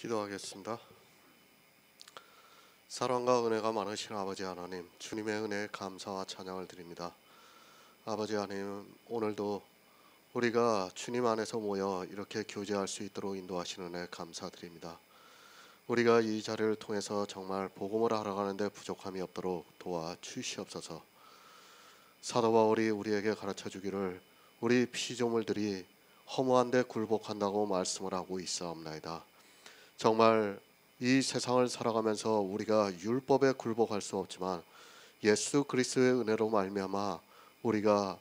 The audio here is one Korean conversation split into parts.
기도하겠습니다. 사랑과 은혜가 많으신 아버지 하나님, 주님의 은혜에 감사와 찬양을 드립니다. 아버지 하나님, 오늘도 우리가 주님 안에서 모여 이렇게 교제할 수 있도록 인도하시는 은혜 감사드립니다. 우리가 이 자리를 통해서 정말 복음을 알아가는데 부족함이 없도록 도와주시옵소서. 사도 바울이 우리에게 가르쳐주기를 우리 피조물들이 허무한데 굴복한다고 말씀을 하고 있사옵나이다. 정말 이 세상을 살아가면서 우리가 율법에 굴복할 수 없지만 예수 그리스도의 은혜로 말미암아 우리가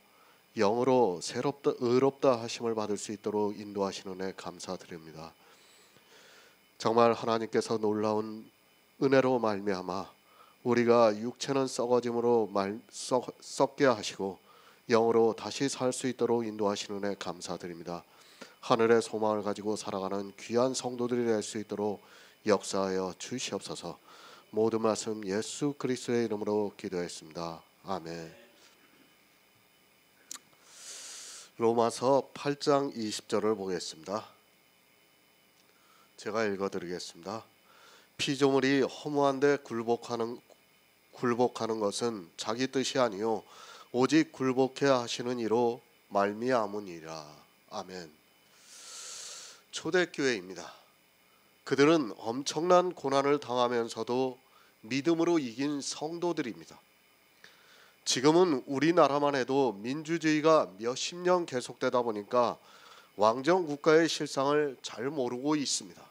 영으로 새롭다 의롭다 하심을 받을 수 있도록 인도하시는 은혜 감사드립니다. 정말 하나님께서 놀라운 은혜로 말미암아 우리가 육체는 썩어짐으로 썩게 하시고 영으로 다시 살 수 있도록 인도하시는 은혜 감사드립니다. 하늘의 소망을 가지고 살아가는 귀한 성도들이 될 수 있도록 역사하여 주시옵소서. 모든 말씀 예수 그리스도의 이름으로 기도했습니다. 아멘. 로마서 8장 20절을 보겠습니다. 제가 읽어드리겠습니다. 피조물이 허무한데 굴복하는 것은 자기 뜻이 아니요 오직 굴복해 하시는 이로 말미암으니라. 아멘. 초대교회입니다. 그들은 엄청난 고난을 당하면서도 믿음으로 이긴 성도들입니다. 지금은 우리나라만 해도 민주주의가 몇십 년 계속되다 보니까 왕정국가의 실상을 잘 모르고 있습니다.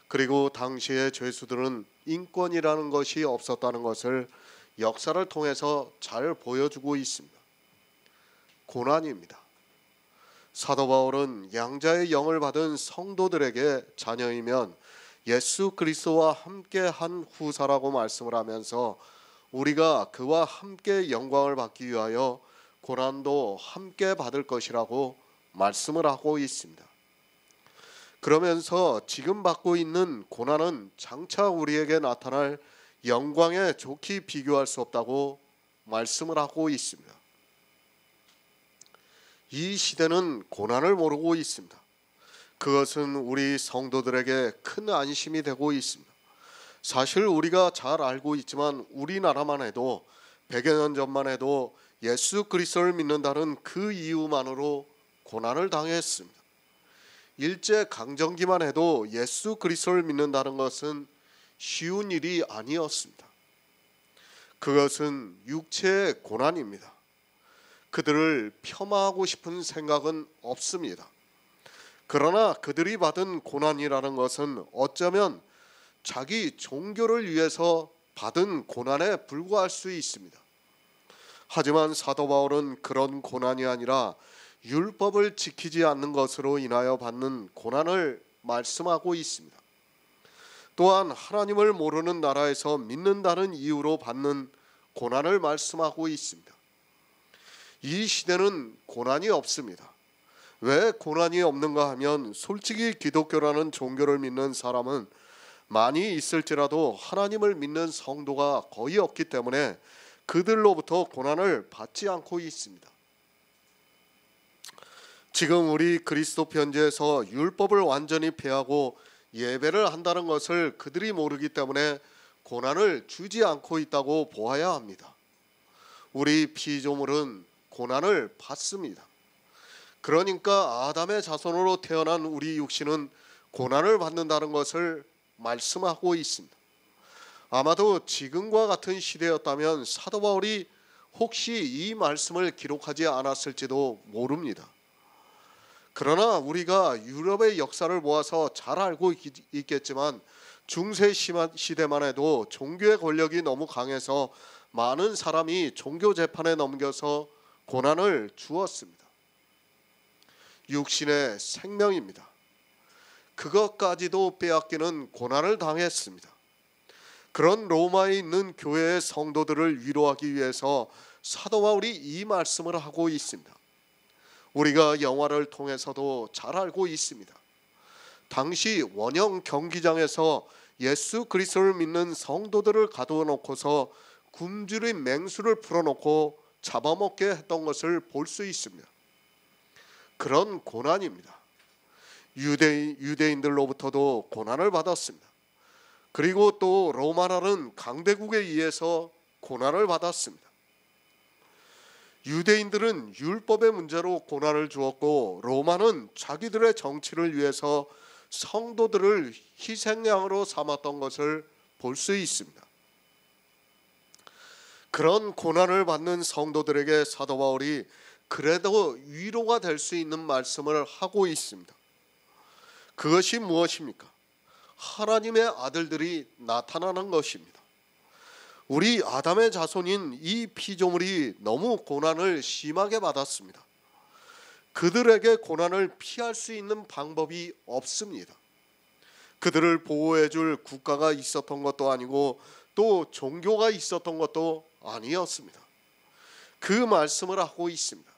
그리고 당시의 죄수들은 인권이라는 것이 없었다는 것을 역사를 통해서 잘 보여주고 있습니다. 고난입니다. 사도 바울은 양자의 영을 받은 성도들에게 자녀이면 예수 그리스도와 함께한 후사라고 말씀을 하면서 우리가 그와 함께 영광을 받기 위하여 고난도 함께 받을 것이라고 말씀을 하고 있습니다. 그러면서 지금 받고 있는 고난은 장차 우리에게 나타날 영광에 좋게 비교할 수 없다고 말씀을 하고 있습니다. 이 시대는 고난을 모르고 있습니다. 그것은 우리 성도들에게 큰 안심이 되고 있습니다. 사실 우리가 잘 알고 있지만 우리나라만 해도 100여 년 전만 해도 예수 그리스도를 믿는다는 그 이유만으로 고난을 당했습니다. 일제강점기만 해도 예수 그리스도를 믿는다는 것은 쉬운 일이 아니었습니다. 그것은 육체의 고난입니다. 그들을 폄하하고 싶은 생각은 없습니다. 그러나 그들이 받은 고난이라는 것은 어쩌면 자기 종교를 위해서 받은 고난에 불과할 수 있습니다. 하지만 사도 바울은 그런 고난이 아니라 율법을 지키지 않는 것으로 인하여 받는 고난을 말씀하고 있습니다. 또한 하나님을 모르는 나라에서 믿는다는 이유로 받는 고난을 말씀하고 있습니다. 이 시대는 고난이 없습니다. 왜 고난이 없는가 하면 솔직히 기독교라는 종교를 믿는 사람은 많이 있을지라도 하나님을 믿는 성도가 거의 없기 때문에 그들로부터 고난을 받지 않고 있습니다. 지금 우리 그리스도 편지에서 율법을 완전히 폐하고 예배를 한다는 것을 그들이 모르기 때문에 고난을 주지 않고 있다고 보아야 합니다. 우리 피조물은 고난을 받습니다. 그러니까 아담의 자손으로 태어난 우리 육신은 고난을 받는다는 것을 말씀하고 있습니다. 아마도 지금과 같은 시대였다면 사도 바울이 혹시 이 말씀을 기록하지 않았을지도 모릅니다. 그러나 우리가 유럽의 역사를 모아서 잘 알고 있겠지만 중세 시대만 해도 종교의 권력이 너무 강해서 많은 사람이 종교 재판에 넘겨서 고난을 주었습니다. 육신의 생명입니다. 그것까지도 빼앗기는 고난을 당했습니다. 그런 로마에 있는 교회의 성도들을 위로하기 위해서 사도 바울이 이 말씀을 하고 있습니다. 우리가 영화를 통해서도 잘 알고 있습니다. 당시 원형 경기장에서 예수 그리스도를 믿는 성도들을 가두어 놓고서 굶주린 맹수를 풀어놓고 잡아먹게 했던 것을 볼 수 있습니다. 그런 고난입니다. 유대인들로부터도 고난을 받았습니다. 그리고 또 로마라는 강대국에 의해서 고난을 받았습니다. 유대인들은 율법의 문제로 고난을 주었고 로마는 자기들의 정치를 위해서 성도들을 희생양으로 삼았던 것을 볼 수 있습니다. 그런 고난을 받는 성도들에게 사도 바울이 그래도 위로가 될 수 있는 말씀을 하고 있습니다. 그것이 무엇입니까? 하나님의 아들들이 나타나는 것입니다. 우리 아담의 자손인 이 피조물이 너무 고난을 심하게 받았습니다. 그들에게 고난을 피할 수 있는 방법이 없습니다. 그들을 보호해 줄 국가가 있었던 것도 아니고 또 종교가 있었던 것도 아니었습니다. 그 말씀을 하고 있습니다.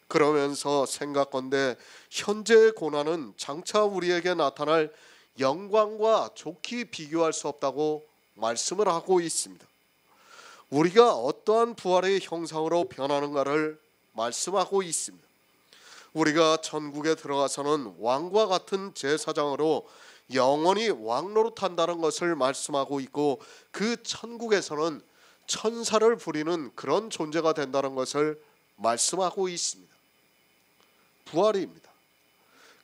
그러면서 생각건대 현재의 고난은 장차 우리에게 나타날 영광과 좋게 비교할 수 없다고 말씀을 하고 있습니다. 우리가 어떠한 부활의 형상으로 변하는가를 말씀하고 있습니다. 우리가 천국에 들어가서는 왕과 같은 제사장으로 영원히 왕노릇한다는 것을 말씀하고 있고 그 천국에서는 천사를 부리는 그런 존재가 된다는 것을 말씀하고 있습니다. 부활입니다.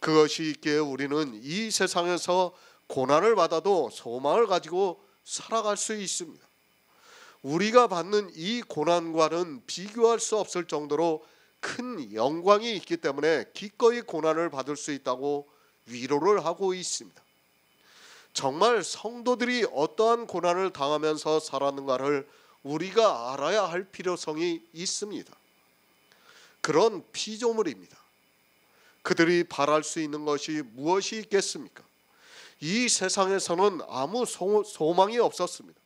그것이 있기에 우리는 이 세상에서 고난을 받아도 소망을 가지고 살아갈 수 있습니다. 우리가 받는 이 고난과는 비교할 수 없을 정도로 큰 영광이 있기 때문에 기꺼이 고난을 받을 수 있다고 위로를 하고 있습니다. 정말 성도들이 어떠한 고난을 당하면서 살았는가를 우리가 알아야 할 필요성이 있습니다. 그런 피조물입니다. 그들이 바랄 수 있는 것이 무엇이 있겠습니까? 이 세상에서는 아무 소망이 없었습니다.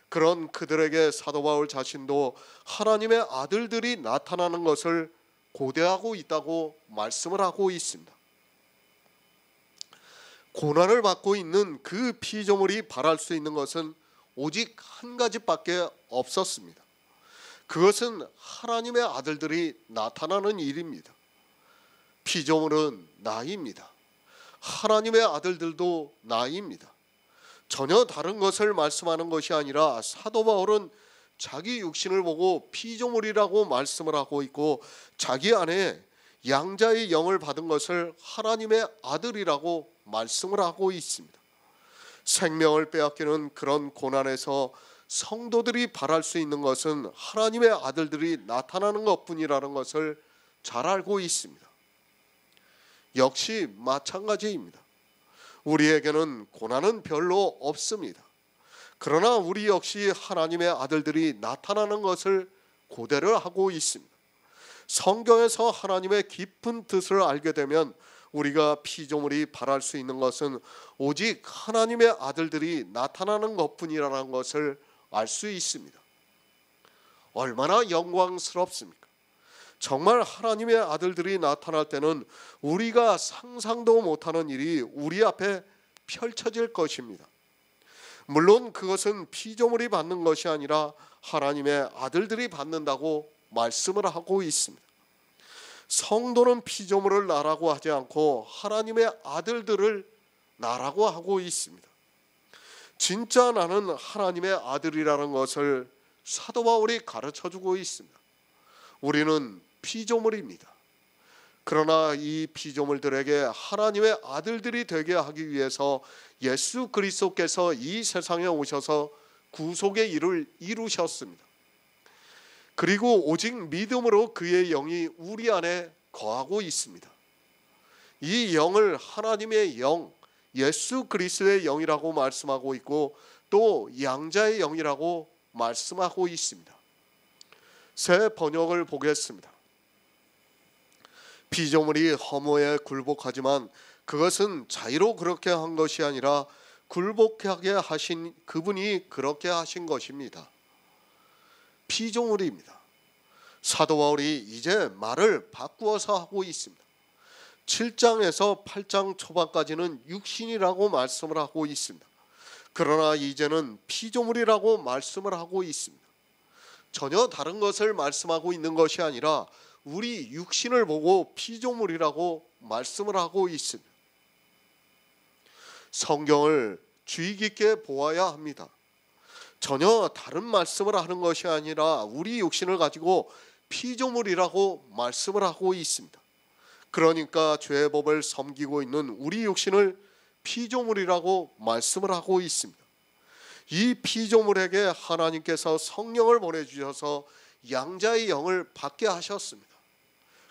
그런 그들에게 사도 바울 자신도 하나님의 아들들이 나타나는 것을 고대하고 있다고 말씀을 하고 있습니다. 고난을 받고 있는 그 피조물이 바랄 수 있는 것은 오직 한 가지밖에 없었습니다. 그것은 하나님의 아들들이 나타나는 일입니다. 피조물은 나입니다. 하나님의 아들들도 나입니다. 전혀 다른 것을 말씀하는 것이 아니라 사도 바울은 자기 육신을 보고 피조물이라고 말씀을 하고 있고 자기 안에 양자의 영을 받은 것을 하나님의 아들이라고 말씀을 하고 있습니다. 생명을 빼앗기는 그런 고난에서 성도들이 바랄 수 있는 것은 하나님의 아들들이 나타나는 것뿐이라는 것을 잘 알고 있습니다. 역시 마찬가지입니다. 우리에게는 고난은 별로 없습니다. 그러나 우리 역시 하나님의 아들들이 나타나는 것을 고대를 하고 있습니다. 성경에서 하나님의 깊은 뜻을 알게 되면 우리가 피조물이 바랄 수 있는 것은 오직 하나님의 아들들이 나타나는 것뿐이라는 것을 알 수 있습니다. 얼마나 영광스럽습니까? 정말 하나님의 아들들이 나타날 때는 우리가 상상도 못하는 일이 우리 앞에 펼쳐질 것입니다. 물론 그것은 피조물이 받는 것이 아니라 하나님의 아들들이 받는다고 말씀을 하고 있습니다. 성도는 피조물을 나라고 하지 않고 하나님의 아들들을 나라고 하고 있습니다. 진짜 나는 하나님의 아들이라는 것을 사도 바울이 가르쳐주고 있습니다. 우리는 피조물입니다. 그러나 이 피조물들에게 하나님의 아들들이 되게 하기 위해서 예수 그리스도께서 이 세상에 오셔서 구속의 일을 이루셨습니다. 그리고 오직 믿음으로 그의 영이 우리 안에 거하고 있습니다. 이 영을 하나님의 영, 예수 그리스도의 영이라고 말씀하고 있고 또 양자의 영이라고 말씀하고 있습니다. 새 번역을 보겠습니다. 피조물이 허무에 굴복하지만 그것은 자의로 그렇게 한 것이 아니라 굴복하게 하신 그분이 그렇게 하신 것입니다. 피조물입니다. 사도 바울이 이제 말을 바꾸어서 하고 있습니다. 7장에서 8장 초반까지는 육신이라고 말씀을 하고 있습니다. 그러나 이제는 피조물이라고 말씀을 하고 있습니다. 전혀 다른 것을 말씀하고 있는 것이 아니라 우리 육신을 보고 피조물이라고 말씀을 하고 있습니다. 성경을 주의 깊게 보아야 합니다. 전혀 다른 말씀을 하는 것이 아니라 우리 육신을 가지고 피조물이라고 말씀을 하고 있습니다. 그러니까 죄의 법을 섬기고 있는 우리 육신을 피조물이라고 말씀을 하고 있습니다. 이 피조물에게 하나님께서 성령을 보내주셔서 양자의 영을 받게 하셨습니다.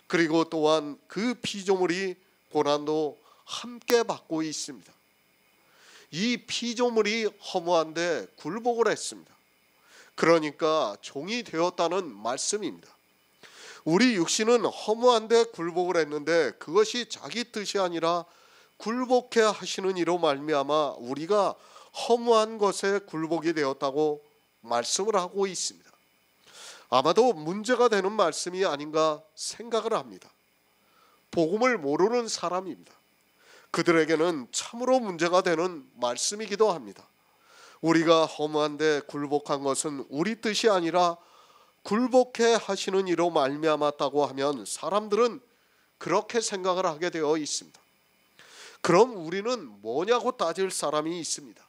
그리고 또한 그 피조물이 고난도 함께 받고 있습니다. 이 피조물이 허무한데 굴복을 했습니다. 그러니까 종이 되었다는 말씀입니다. 우리 육신은 허무한데 굴복을 했는데 그것이 자기 뜻이 아니라 굴복해 하시는 이로 말미암아 우리가 허무한 것에 굴복이 되었다고 말씀을 하고 있습니다. 아마도 문제가 되는 말씀이 아닌가 생각을 합니다. 복음을 모르는 사람입니다. 그들에게는 참으로 문제가 되는 말씀이기도 합니다. 우리가 허무한데 굴복한 것은 우리 뜻이 아니라 굴복해 하시는 이로 말미암았다고 하면 사람들은 그렇게 생각을 하게 되어 있습니다. 그럼 우리는 뭐냐고 따질 사람이 있습니다.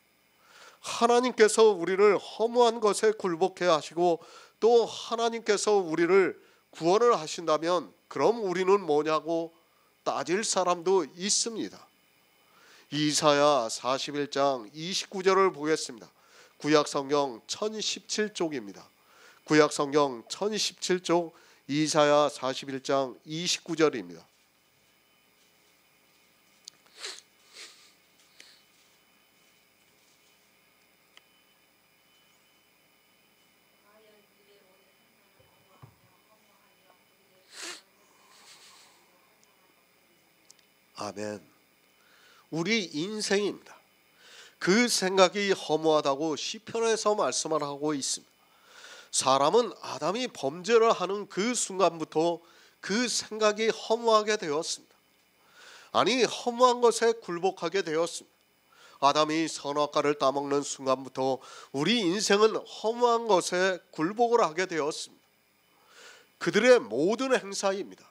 하나님께서 우리를 허무한 것에 굴복해 하시고 또 하나님께서 우리를 구원을 하신다면 그럼 우리는 뭐냐고 따질 사람도 있습니다. 이사야 41장 29절을 보겠습니다. 구약성경 1017쪽입니다. 구약성경 1017쪽 이사야 41장 29절입니다. 아멘. 우리 인생입니다. 그 생각이 허무하다고 시편에서 말씀을 하고 있습니다. 사람은 아담이 범죄를 하는 그 순간부터 그 생각이 허무하게 되었습니다. 아니, 허무한 것에 굴복하게 되었습니다. 아담이 선악과를 따먹는 순간부터 우리 인생은 허무한 것에 굴복을 하게 되었습니다. 그들의 모든 행사입니다.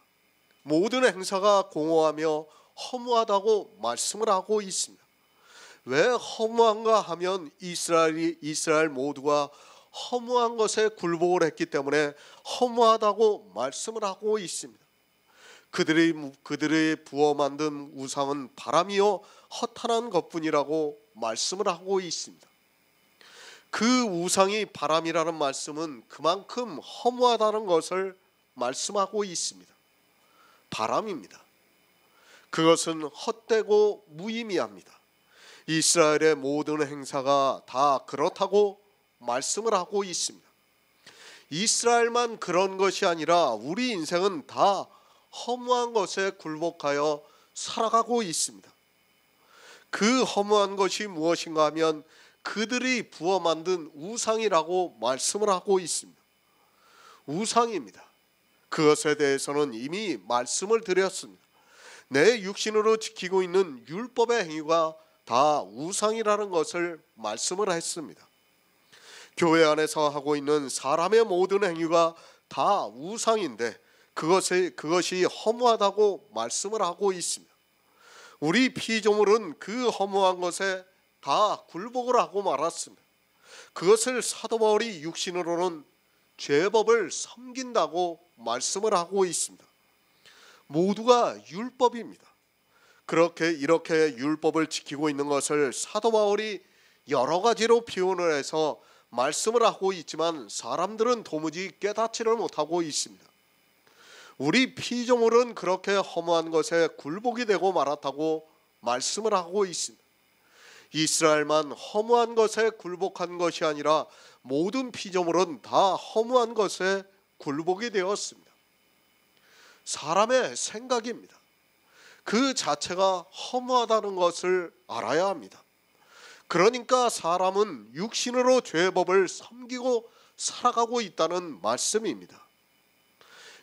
모든 행사가 공허하며 허무하다고 말씀을 하고 있습니다. 왜 허무한가 하면 이스라엘 모두가 허무한 것에 굴복을 했기 때문에 허무하다고 말씀을 하고 있습니다. 그들의 부어 만든 우상은 바람이요 허탄한 것뿐이라고 말씀을 하고 있습니다. 그 우상이 바람이라는 말씀은 그만큼 허무하다는 것을 말씀하고 있습니다. 바람입니다. 그것은 헛되고 무의미합니다. 이스라엘의 모든 행사가 다 그렇다고 말씀을 하고 있습니다. 이스라엘만 그런 것이 아니라 우리 인생은 다 허무한 것에 굴복하여 살아가고 있습니다. 그 허무한 것이 무엇인가 하면 그들이 부어 만든 우상이라고 말씀을 하고 있습니다. 우상입니다. 그것에 대해서는 이미 말씀을 드렸습니다. 내 육신으로 지키고 있는 율법의 행위가 다 우상이라는 것을 말씀을 했습니다. 교회 안에서 하고 있는 사람의 모든 행위가 다 우상인데 그것이 허무하다고 말씀을 하고 있습니다. 우리 피조물은 그 허무한 것에 다 굴복을 하고 말았습니다. 그것을 사도 바울이 육신으로는 죄법을 섬긴다고 말씀을 하고 있습니다. 모두가 율법입니다. 이렇게 율법을 지키고 있는 것을 사도 바울이 여러 가지로 표현을 해서 말씀을 하고 있지만 사람들은 도무지 깨닫지를 못하고 있습니다. 우리 피조물은 그렇게 허무한 것에 굴복이 되고 말았다고 말씀을 하고 있습니다. 이스라엘만 허무한 것에 굴복한 것이 아니라 모든 피조물은 다 허무한 것에 굴복이 되었습니다. 사람의 생각입니다. 그 자체가 허무하다는 것을 알아야 합니다. 그러니까 사람은 육신으로 죄의 법을 섬기고 살아가고 있다는 말씀입니다.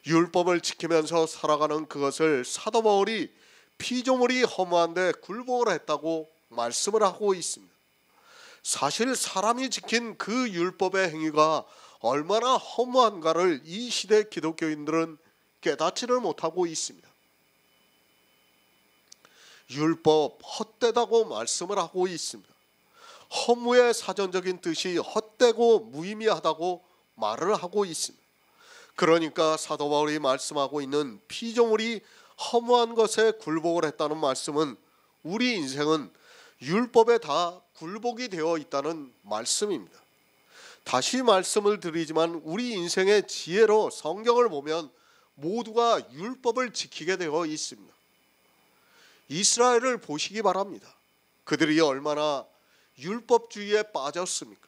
율법을 지키면서 살아가는 그것을 사도 바울이 피조물이 허무한데 굴복을 했다고 말씀을 하고 있습니다. 사실 사람이 지킨 그 율법의 행위가 얼마나 허무한가를 이 시대 기독교인들은 깨닫지를 못하고 있습니다. 율법 헛되다고 말씀을 하고 있습니다. 허무의 사전적인 뜻이 헛되고 무의미하다고 말을 하고 있습니다. 그러니까 사도 바울이 말씀하고 있는 피조물이 허무한 것에 굴복을 했다는 말씀은 우리 인생은 율법에 다 굴복이 되어 있다는 말씀입니다. 다시 말씀을 드리지만 우리 인생의 지혜로 성경을 보면 모두가 율법을 지키게 되어 있습니다. 이스라엘을 보시기 바랍니다. 그들이 얼마나 율법주의에 빠졌습니까?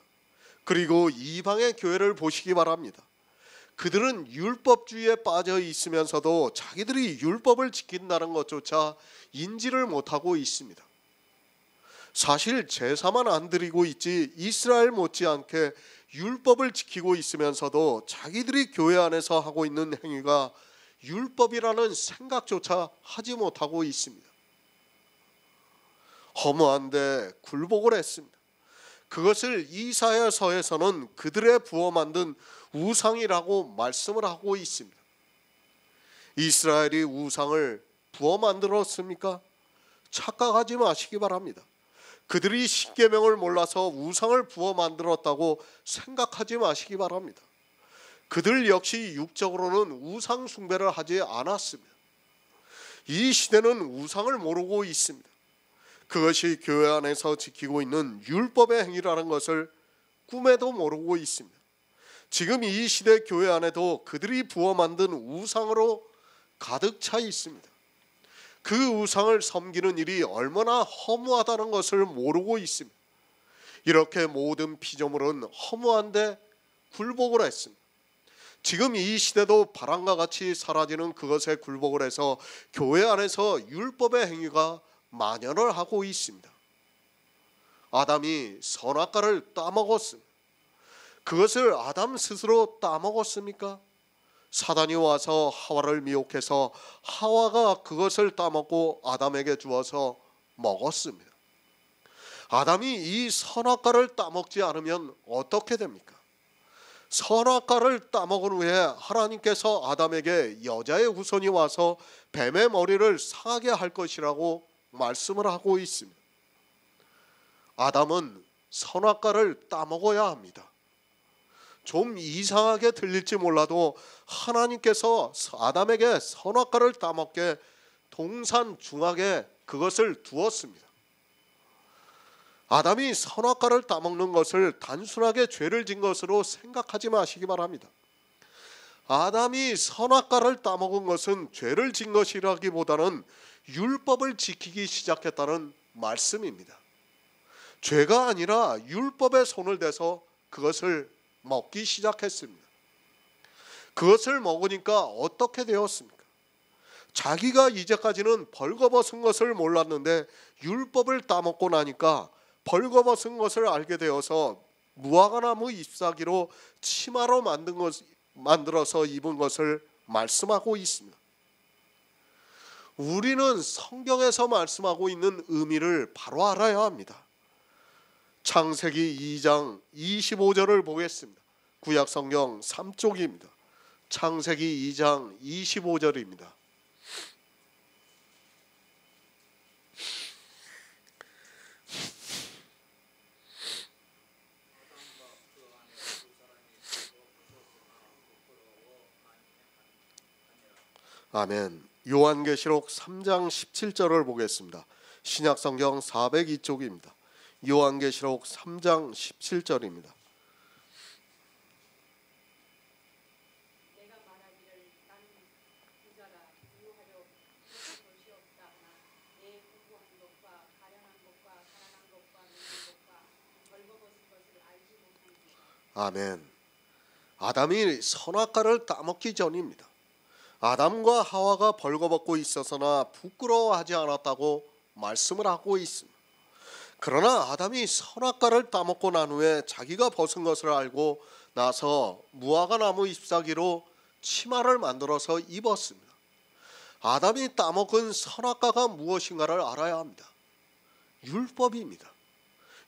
그리고 이방의 교회를 보시기 바랍니다. 그들은 율법주의에 빠져 있으면서도 자기들이 율법을 지킨다는 것조차 인지를 못하고 있습니다. 사실 제사만 안 드리고 있지 이스라엘 못지않게 율법을 지키고 있으면서도 자기들이 교회 안에서 하고 있는 행위가 율법이라는 생각조차 하지 못하고 있습니다. 허무한데 굴복을 했습니다. 그것을 이사야서에서는 그들의 부어 만든 우상이라고 말씀을 하고 있습니다. 이스라엘이 우상을 부어 만들었습니까? 착각하지 마시기 바랍니다. 그들이 십계명을 몰라서 우상을 부어 만들었다고 생각하지 마시기 바랍니다. 그들 역시 육적으로는 우상 숭배를 하지 않았습니다. 이 시대는 우상을 모르고 있습니다. 그것이 교회 안에서 지키고 있는 율법의 행위라는 것을 꿈에도 모르고 있습니다. 지금 이 시대 교회 안에도 그들이 부어 만든 우상으로 가득 차 있습니다. 그 우상을 섬기는 일이 얼마나 허무하다는 것을 모르고 있습니다. 이렇게 모든 피조물은 허무한데 굴복을 했습니다. 지금 이 시대도 바람과 같이 사라지는 그것에 굴복을 해서 교회 안에서 율법의 행위가 만연을 하고 있습니다. 아담이 선악과를 따먹었습니다. 그것을 아담 스스로 따먹었습니까? 사단이 와서 하와를 미혹해서 하와가 그것을 따먹고 아담에게 주어서 먹었습니다. 아담이 이 선악과를 따먹지 않으면 어떻게 됩니까? 선악과를 따먹은 후에 하나님께서 아담에게 여자의 후손이 와서 뱀의 머리를 상하게 할 것이라고 말씀을 하고 있습니다. 아담은 선악과를 따먹어야 합니다. 좀 이상하게 들릴지 몰라도 하나님께서 아담에게 선악과를 따먹게 동산 중앙에 그것을 두었습니다. 아담이 선악과를 따먹는 것을 단순하게 죄를 진 것으로 생각하지 마시기 바랍니다. 아담이 선악과를 따먹은 것은 죄를 진 것이라기보다는 율법을 지키기 시작했다는 말씀입니다. 죄가 아니라 율법에 손을 대서 그것을 먹기 시작했습니다. 그것을 먹으니까 어떻게 되었습니까? 자기가 이제까지는 벌거벗은 것을 몰랐는데 율법을 따먹고 나니까 벌거벗은 것을 알게 되어서 무화과나무 잎사귀로 치마로 만들어서 입은 것을 말씀하고 있습니다. 우리는 성경에서 말씀하고 있는 의미를 바로 알아야 합니다. 창세기 2장 25절을 보겠습니다. 구약 성경 3쪽입니다. 창세기 2장 25절입니다. 아멘. 요한계시록 3장 17절을 보겠습니다. 신약성경 402쪽입니다. 요한계시록 3장 17절입니다. 내가 말하기를 나는 부자라 부유하려 것이 없다 하나 내 부부한 것과 가련한 것과 가난한 것과 늙은 것과 벌거벗은 것을 알지 못하니까. 아멘. 아담이 선악과를 따먹기 전입니다. 아담과 하와가 벌거벗고 있어서나 부끄러워하지 않았다고 말씀을 하고 있습니다. 그러나 아담이 선악과를 따먹고 난 후에 자기가 벗은 것을 알고 나서 무화과나무 잎사귀로 치마를 만들어서 입었습니다. 아담이 따먹은 선악과가 무엇인가를 알아야 합니다. 율법입니다.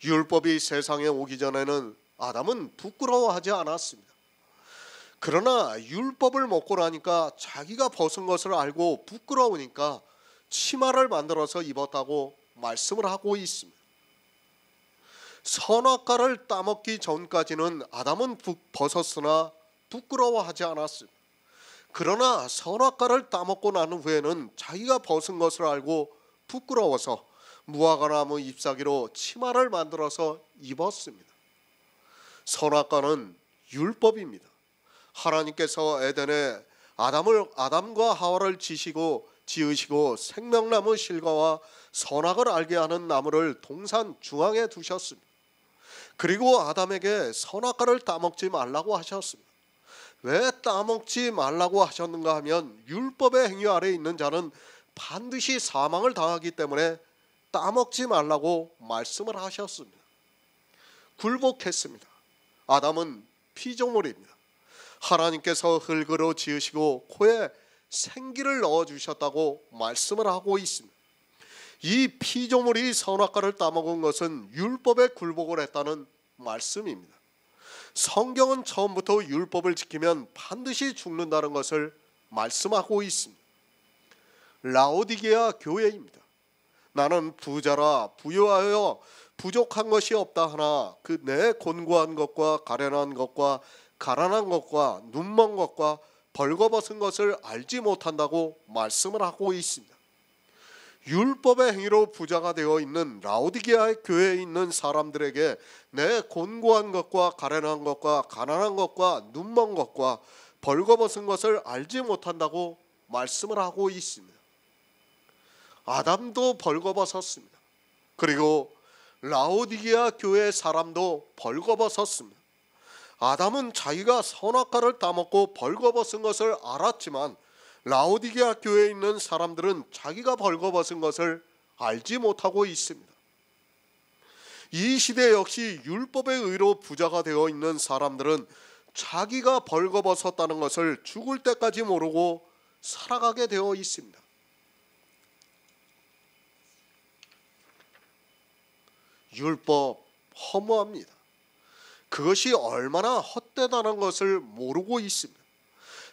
율법이 세상에 오기 전에는 아담은 부끄러워하지 않았습니다. 그러나 율법을 먹고 나니까 자기가 벗은 것을 알고 부끄러우니까 치마를 만들어서 입었다고 말씀을 하고 있습니다. 선악과를 따먹기 전까지는 아담은 벗었으나 부끄러워하지 않았습니다. 그러나 선악과를 따먹고 난 후에는 자기가 벗은 것을 알고 부끄러워서 무화과나무 잎사귀로 치마를 만들어서 입었습니다. 선악과는 율법입니다. 하나님께서 에덴에 아담과 하와를 지으시고 생명나무 실과와 선악을 알게 하는 나무를 동산 중앙에 두셨습니다. 그리고 아담에게 선악과를 따먹지 말라고 하셨습니다. 왜 따먹지 말라고 하셨는가 하면 율법의 행위 아래 있는 자는 반드시 사망을 당하기 때문에 따먹지 말라고 말씀을 하셨습니다. 굴복했습니다. 아담은 피조물입니다. 하나님께서 흙으로 지으시고 코에 생기를 넣어주셨다고 말씀을 하고 있습니다. 이 피조물이 선악과를 따먹은 것은 율법에 굴복을 했다는 말씀입니다. 성경은 처음부터 율법을 지키면 반드시 죽는다는 것을 말씀하고 있습니다. 라오디게아 교회입니다. 나는 부자라 부유하여 부족한 것이 없다 하나 그 내 곤고한 것과 가련한 것과 가난한 것과 눈먼 것과 벌거벗은 것을 알지 못한다고 말씀을 하고 있습니다. 율법의 행위로 부자가 되어 있는 라오디게아 교회에 있는 사람들에게 내 곤고한 것과 가련한 것과 가난한 것과 눈먼 것과 벌거벗은 것을 알지 못한다고 말씀을 하고 있습니다. 아담도 벌거벗었습니다. 그리고 라오디게아 교회 사람도 벌거벗었습니다. 아담은 자기가 선악과를 따먹고 벌거벗은 것을 알았지만 라오디게아 교회에 있는 사람들은 자기가 벌거벗은 것을 알지 못하고 있습니다. 이 시대 역시 율법의 의로 부자가 되어 있는 사람들은 자기가 벌거벗었다는 것을 죽을 때까지 모르고 살아가게 되어 있습니다. 율법 허무합니다. 그것이 얼마나 헛되다는 것을 모르고 있습니다.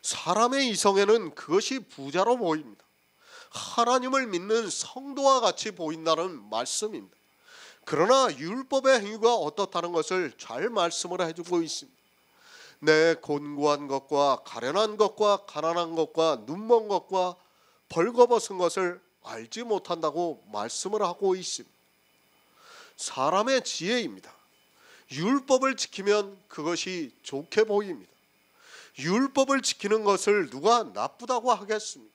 사람의 이성에는 그것이 부자로 보입니다. 하나님을 믿는 성도와 같이 보인다는 말씀입니다. 그러나 율법의 행위가 어떻다는 것을 잘 말씀을 해주고 있습니다. 내 곤고한 것과 가련한 것과 가난한 것과 눈먼 것과 벌거벗은 것을 알지 못한다고 말씀을 하고 있습니다. 사람의 지혜입니다. 율법을 지키면 그것이 좋게 보입니다. 율법을 지키는 것을 누가 나쁘다고 하겠습니까?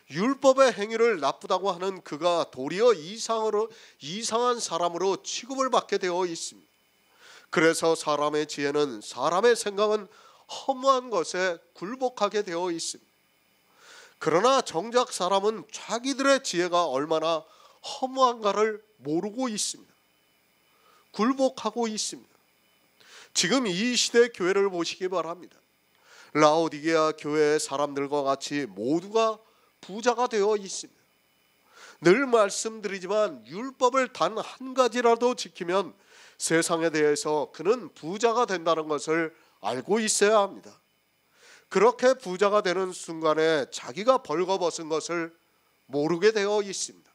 율법의 행위를 나쁘다고 하는 그가 도리어 이상한 사람으로 취급을 받게 되어 있습니다. 그래서 사람의 지혜는 사람의 생각은 허무한 것에 굴복하게 되어 있습니다. 그러나 정작 사람은 자기들의 지혜가 얼마나 허무한가를 모르고 있습니다. 굴복하고 있습니다. 지금 이 시대 교회를 보시기 바랍니다. 라오디게아 교회의 사람들과 같이 모두가 부자가 되어 있습니다. 늘 말씀드리지만 율법을 단 한 가지라도 지키면 세상에 대해서 그는 부자가 된다는 것을 알고 있어야 합니다. 그렇게 부자가 되는 순간에 자기가 벌거벗은 것을 모르게 되어 있습니다.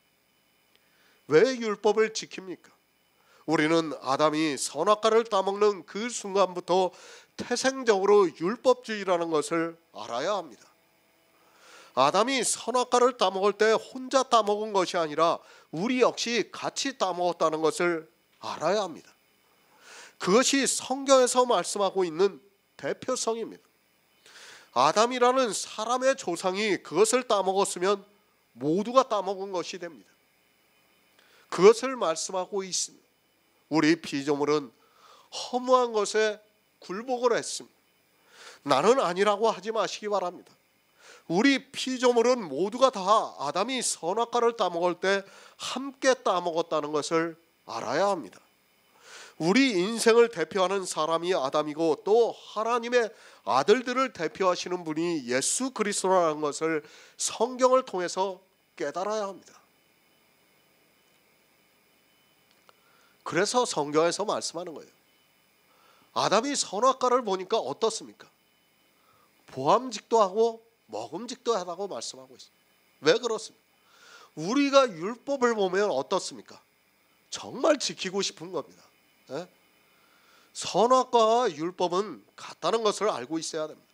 왜 율법을 지킵니까? 우리는 아담이 선악과를 따먹는 그 순간부터 태생적으로 율법주의라는 것을 알아야 합니다. 아담이 선악과를 따먹을 때 혼자 따먹은 것이 아니라 우리 역시 같이 따먹었다는 것을 알아야 합니다. 그것이 성경에서 말씀하고 있는 대표성입니다. 아담이라는 사람의 조상이 그것을 따먹었으면 모두가 따먹은 것이 됩니다. 그것을 말씀하고 있습니다. 우리 피조물은 허무한 것에 굴복을 했습니다. 나는 아니라고 하지 마시기 바랍니다. 우리 피조물은 모두가 다 아담이 선악과를 따먹을 때 함께 따먹었다는 것을 알아야 합니다. 우리 인생을 대표하는 사람이 아담이고 또 하나님의 아들들을 대표하시는 분이 예수 그리스도라는 것을 성경을 통해서 깨달아야 합니다. 그래서 성경에서 말씀하는 거예요. 아담이 선악과를 보니까 어떻습니까? 보암직도 하고 먹음직도 하다고 말씀하고 있습니다. 왜 그렇습니까? 우리가 율법을 보면 어떻습니까? 정말 지키고 싶은 겁니다. 예? 선악과 율법은 같다는 것을 알고 있어야 됩니다.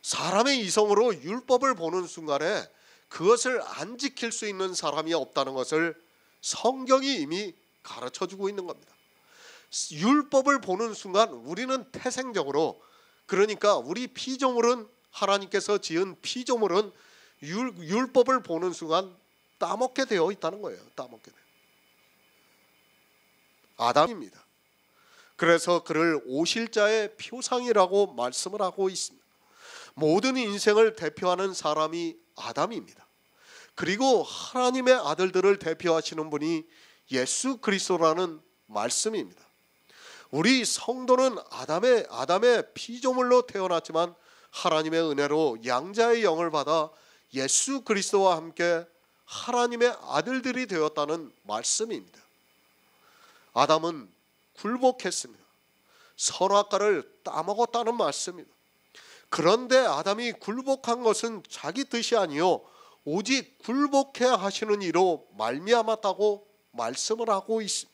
사람의 이성으로 율법을 보는 순간에 그것을 안 지킬 수 있는 사람이 없다는 것을 성경이 이미 가르쳐주고 있는 겁니다. 율법을 보는 순간 우리는 태생적으로, 그러니까 우리 피조물은, 하나님께서 지은 피조물은 율법을 보는 순간 따먹게 되어 있다는 거예요. 따먹게 돼요. 아담입니다. 그래서 그를 오실자의 표상이라고 말씀을 하고 있습니다. 모든 인생을 대표하는 사람이 아담입니다. 그리고 하나님의 아들들을 대표하시는 분이 예수 그리스도라는 말씀입니다. 우리 성도는 아담의 피조물로 태어났지만 하나님의 은혜로 양자의 영을 받아 예수 그리스도와 함께 하나님의 아들들이 되었다는 말씀입니다. 아담은 굴복했습니다. 선악과를 따먹었다는 말씀입니다. 그런데 아담이 굴복한 것은 자기 뜻이 아니요 오직 굴복해야 하시는 이로 말미암았다고 말씀을 하고 있습니다.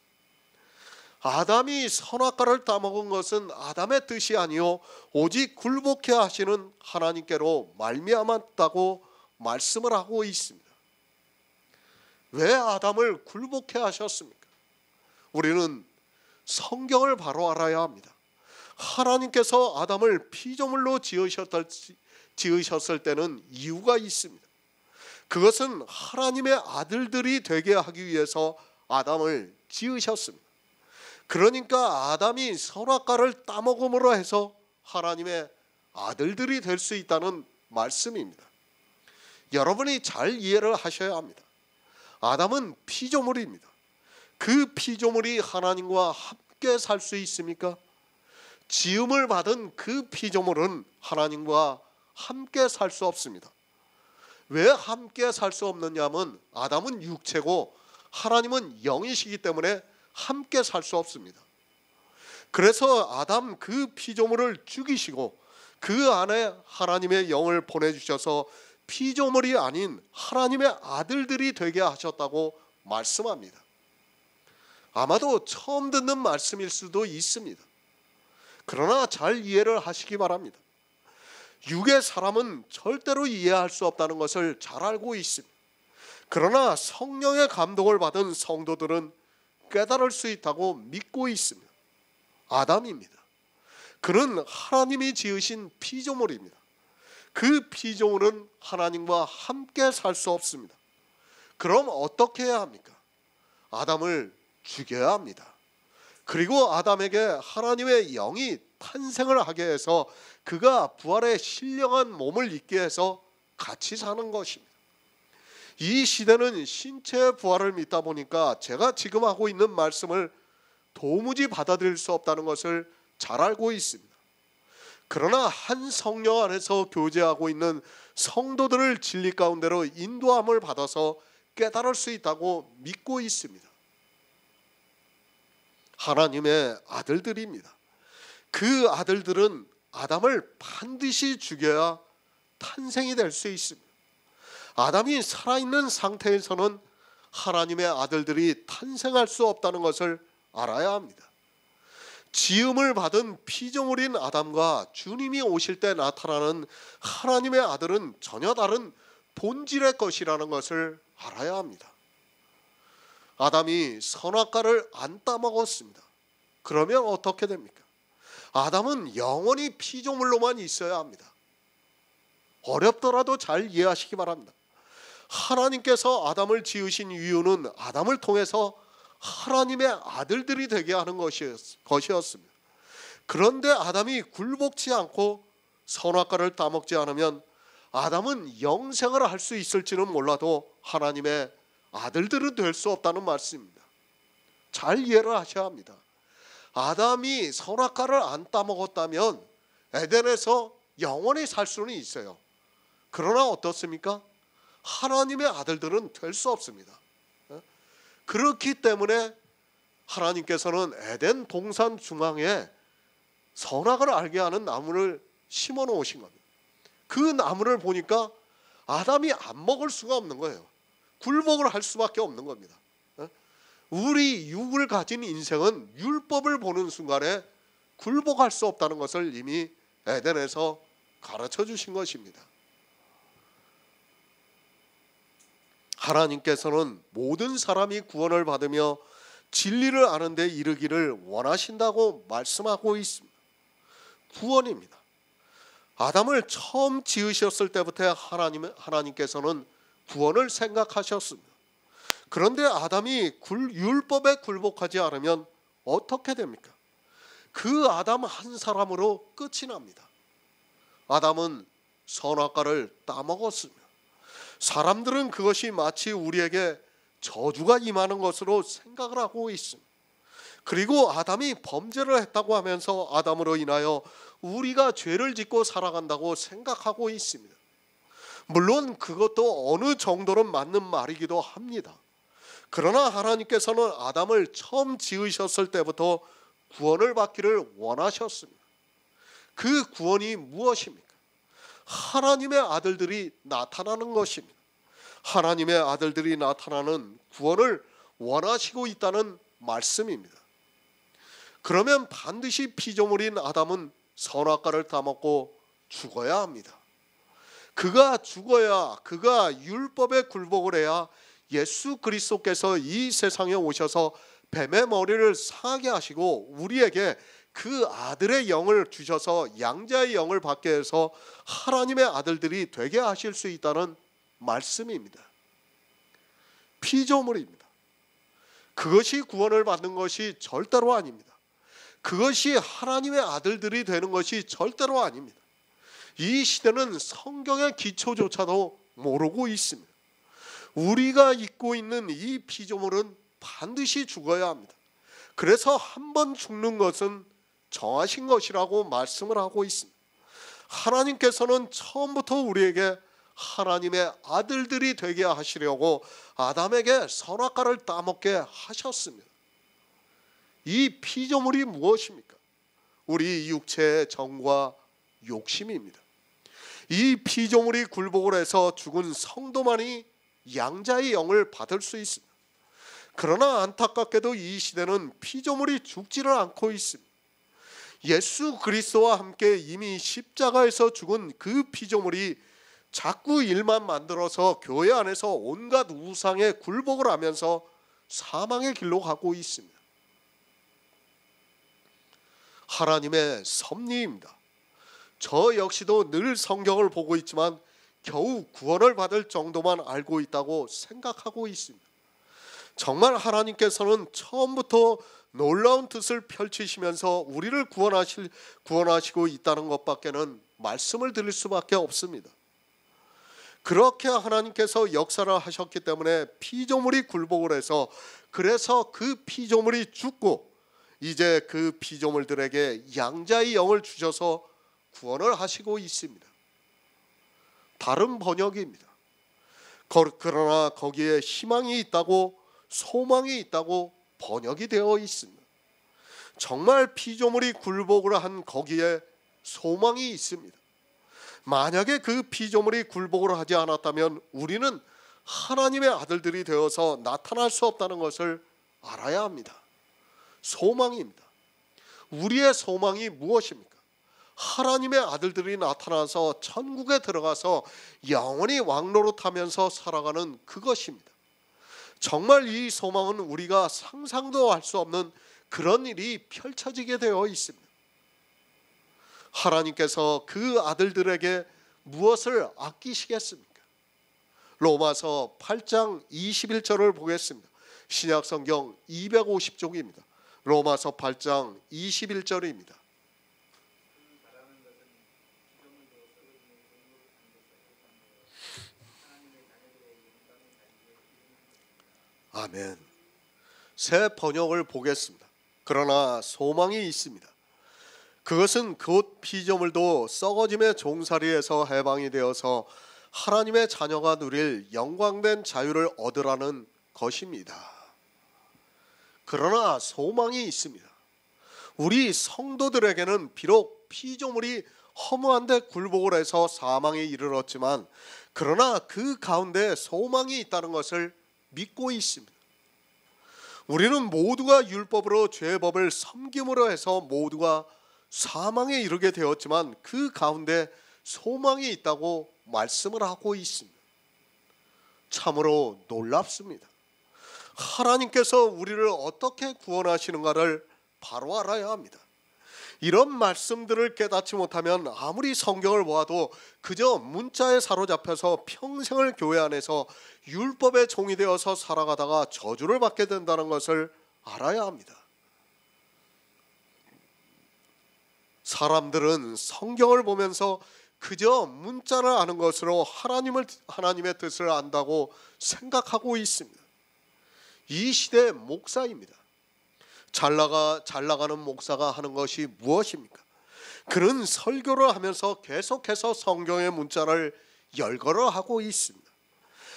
아담이 선악과를 따먹은 것은 아담의 뜻이 아니요 오직 굴복해야 하시는 하나님께로 말미암았다고 말씀을 하고 있습니다. 왜 아담을 굴복해 하셨습니까? 우리는 성경을 바로 알아야 합니다. 하나님께서 아담을 피조물로 지으셨을 때는 이유가 있습니다. 그것은 하나님의 아들들이 되게 하기 위해서 아담을 지으셨습니다. 그러니까 아담이 선악과를 따먹음으로 해서 하나님의 아들들이 될 수 있다는 말씀입니다. 여러분이 잘 이해를 하셔야 합니다. 아담은 피조물입니다. 그 피조물이 하나님과 함께 살 수 있습니까? 지음을 받은 그 피조물은 하나님과 함께 살 수 없습니다. 왜 함께 살 수 없느냐면 아담은 육체고 하나님은 영이시기 때문에 함께 살 수 없습니다. 그래서 아담 그 피조물을 죽이시고 그 안에 하나님의 영을 보내주셔서 피조물이 아닌 하나님의 아들들이 되게 하셨다고 말씀합니다. 아마도 처음 듣는 말씀일 수도 있습니다. 그러나 잘 이해를 하시기 바랍니다. 육의 사람은 절대로 이해할 수 없다는 것을 잘 알고 있습니다. 그러나 성령의 감동을 받은 성도들은 깨달을 수 있다고 믿고 있습니다. 아담입니다. 그는 하나님이 지으신 피조물입니다. 그 피조물은 하나님과 함께 살 수 없습니다. 그럼 어떻게 해야 합니까? 아담을 죽여야 합니다. 그리고 아담에게 하나님의 영이 탄생을 하게 해서 그가 부활의 신령한 몸을 입게 해서 같이 사는 것입니다. 이 시대는 신체의 부활을 믿다 보니까 제가 지금 하고 있는 말씀을 도무지 받아들일 수 없다는 것을 잘 알고 있습니다. 그러나 한 성령 안에서 교제하고 있는 성도들을 진리 가운데로 인도함을 받아서 깨달을 수 있다고 믿고 있습니다. 하나님의 아들들입니다. 그 아들들은 아담을 반드시 죽여야 탄생이 될 수 있습니다. 아담이 살아있는 상태에서는 하나님의 아들들이 탄생할 수 없다는 것을 알아야 합니다. 지음을 받은 피조물인 아담과 주님이 오실 때 나타나는 하나님의 아들은 전혀 다른 본질의 것이라는 것을 알아야 합니다. 아담이 선악과를 안 따먹었습니다. 그러면 어떻게 됩니까? 아담은 영원히 피조물로만 있어야 합니다. 어렵더라도 잘 이해하시기 바랍니다. 하나님께서 아담을 지으신 이유는 아담을 통해서 하나님의 아들들이 되게 하는 것이었습니다. 그런데 아담이 굴복치 않고 선악과를 따먹지 않으면 아담은 영생을 할 수 있을지는 몰라도 하나님의 아들들은 될 수 없다는 말씀입니다. 잘 이해를 하셔야 합니다. 아담이 선악과를 안 따먹었다면 에덴에서 영원히 살 수는 있어요. 그러나 어떻습니까? 하나님의 아들들은 될 수 없습니다. 그렇기 때문에 하나님께서는 에덴 동산 중앙에 선악을 알게 하는 나무를 심어 놓으신 겁니다. 그 나무를 보니까 아담이 안 먹을 수가 없는 거예요. 굴복을 할 수밖에 없는 겁니다. 우리 육을 가진 인생은 율법을 보는 순간에 굴복할 수 없다는 것을 이미 에덴에서 가르쳐 주신 것입니다. 하나님께서는 모든 사람이 구원을 받으며 진리를 아는 데 이르기를 원하신다고 말씀하고 있습니다. 구원입니다. 아담을 처음 지으셨을 때부터 하나님께서는 구원을 생각하셨습니다. 그런데 아담이 율법에 굴복하지 않으면 어떻게 됩니까? 그 아담 한 사람으로 끝이 납니다. 아담은 선악과를 따먹었으며 사람들은 그것이 마치 우리에게 저주가 임하는 것으로 생각을 하고 있습니다. 그리고 아담이 범죄를 했다고 하면서 아담으로 인하여 우리가 죄를 짓고 살아간다고 생각하고 있습니다. 물론 그것도 어느 정도는 맞는 말이기도 합니다. 그러나 하나님께서는 아담을 처음 지으셨을 때부터 구원을 받기를 원하셨습니다. 그 구원이 무엇입니까? 하나님의 아들들이 나타나는 것입니다. 하나님의 아들들이 나타나는 구원을 원하시고 있다는 말씀입니다. 그러면 반드시 피조물인 아담은 선악과를 따먹고 죽어야 합니다. 그가 죽어야, 그가 율법에 굴복을 해야 예수 그리스도께서 이 세상에 오셔서 뱀의 머리를 상하게 하시고 우리에게 그 아들의 영을 주셔서 양자의 영을 받게 해서 하나님의 아들들이 되게 하실 수 있다는 말씀입니다. 피조물입니다. 그것이 구원을 받는 것이 절대로 아닙니다. 그것이 하나님의 아들들이 되는 것이 절대로 아닙니다. 이 시대는 성경의 기초조차도 모르고 있습니다. 우리가 입고 있는 이 피조물은 반드시 죽어야 합니다. 그래서 한 번 죽는 것은 정하신 것이라고 말씀을 하고 있습니다. 하나님께서는 처음부터 우리에게 하나님의 아들들이 되게 하시려고 아담에게 선악과를 따먹게 하셨습니다. 이 피조물이 무엇입니까? 우리 육체의 정과 욕심입니다. 이 피조물이 굴복을 해서 죽은 성도만이 양자의 영을 받을 수 있습니다. 그러나 안타깝게도 이 시대는 피조물이 죽지를 않고 있습니다. 예수 그리스도와 함께 이미 십자가에서 죽은 그 피조물이 자꾸 일만 만들어서 교회 안에서 온갖 우상에 굴복을 하면서 사망의 길로 가고 있습니다. 하나님의 섭리입니다. 저 역시도 늘 성경을 보고 있지만 겨우 구원을 받을 정도만 알고 있다고 생각하고 있습니다. 정말 하나님께서는 처음부터 놀라운 뜻을 펼치시면서 우리를 구원하시고 있다는 것밖에는 말씀을 드릴 수밖에 없습니다. 그렇게 하나님께서 역사를 하셨기 때문에 피조물이 굴복을 해서 그래서 그 피조물이 죽고 이제 그 피조물들에게 양자의 영을 주셔서 구원을 하시고 있습니다. 다른 번역입니다. 그러나 거기에 희망이 있다고 소망이 있다고 번역이 되어 있습니다. 정말 피조물이 굴복을 한 거기에 소망이 있습니다. 만약에 그 피조물이 굴복을 하지 않았다면 우리는 하나님의 아들들이 되어서 나타날 수 없다는 것을 알아야 합니다. 소망입니다. 우리의 소망이 무엇입니까? 하나님의 아들들이 나타나서 천국에 들어가서 영원히 왕노릇하면서 살아가는 그것입니다. 정말 이 소망은 우리가 상상도 할 수 없는 그런 일이 펼쳐지게 되어 있습니다. 하나님께서 그 아들들에게 무엇을 아끼시겠습니까? 로마서 8장 21절을 보겠습니다. 신약성경 250쪽입니다. 로마서 8장 21절입니다. 아멘. 새 번역을 보겠습니다. 그러나 소망이 있습니다. 그것은 곧 피조물도 썩어짐의 종살이에서 해방이 되어서 하나님의 자녀가 누릴 영광된 자유를 얻으라는 것입니다. 그러나 소망이 있습니다. 우리 성도들에게는 비록 피조물이 허무한데 굴복을 해서 사망에 이르렀지만 그러나 그 가운데 소망이 있다는 것을 믿고 있습니다. 우리는 모두가 율법으로 죄법을 섬김으로 해서 모두가 사망에 이르게 되었지만 그 가운데 소망이 있다고 말씀을 하고 있습니다. 참으로 놀랍습니다. 하나님께서 우리를 어떻게 구원하시는가를 바로 알아야 합니다. 이런 말씀들을 깨닫지 못하면 아무리 성경을 보아도 그저 문자에 사로잡혀서 평생을 교회 안에서 율법의 종이 되어서 살아가다가 저주를 받게 된다는 것을 알아야 합니다. 사람들은 성경을 보면서 그저 문자를 아는 것으로 하나님의 뜻을 안다고 생각하고 있습니다. 이 시대의 목사입니다. 잘 나가는 목사가 하는 것이 무엇입니까? 그는 설교를 하면서 계속해서 성경의 문자를 열거하고 있습니다.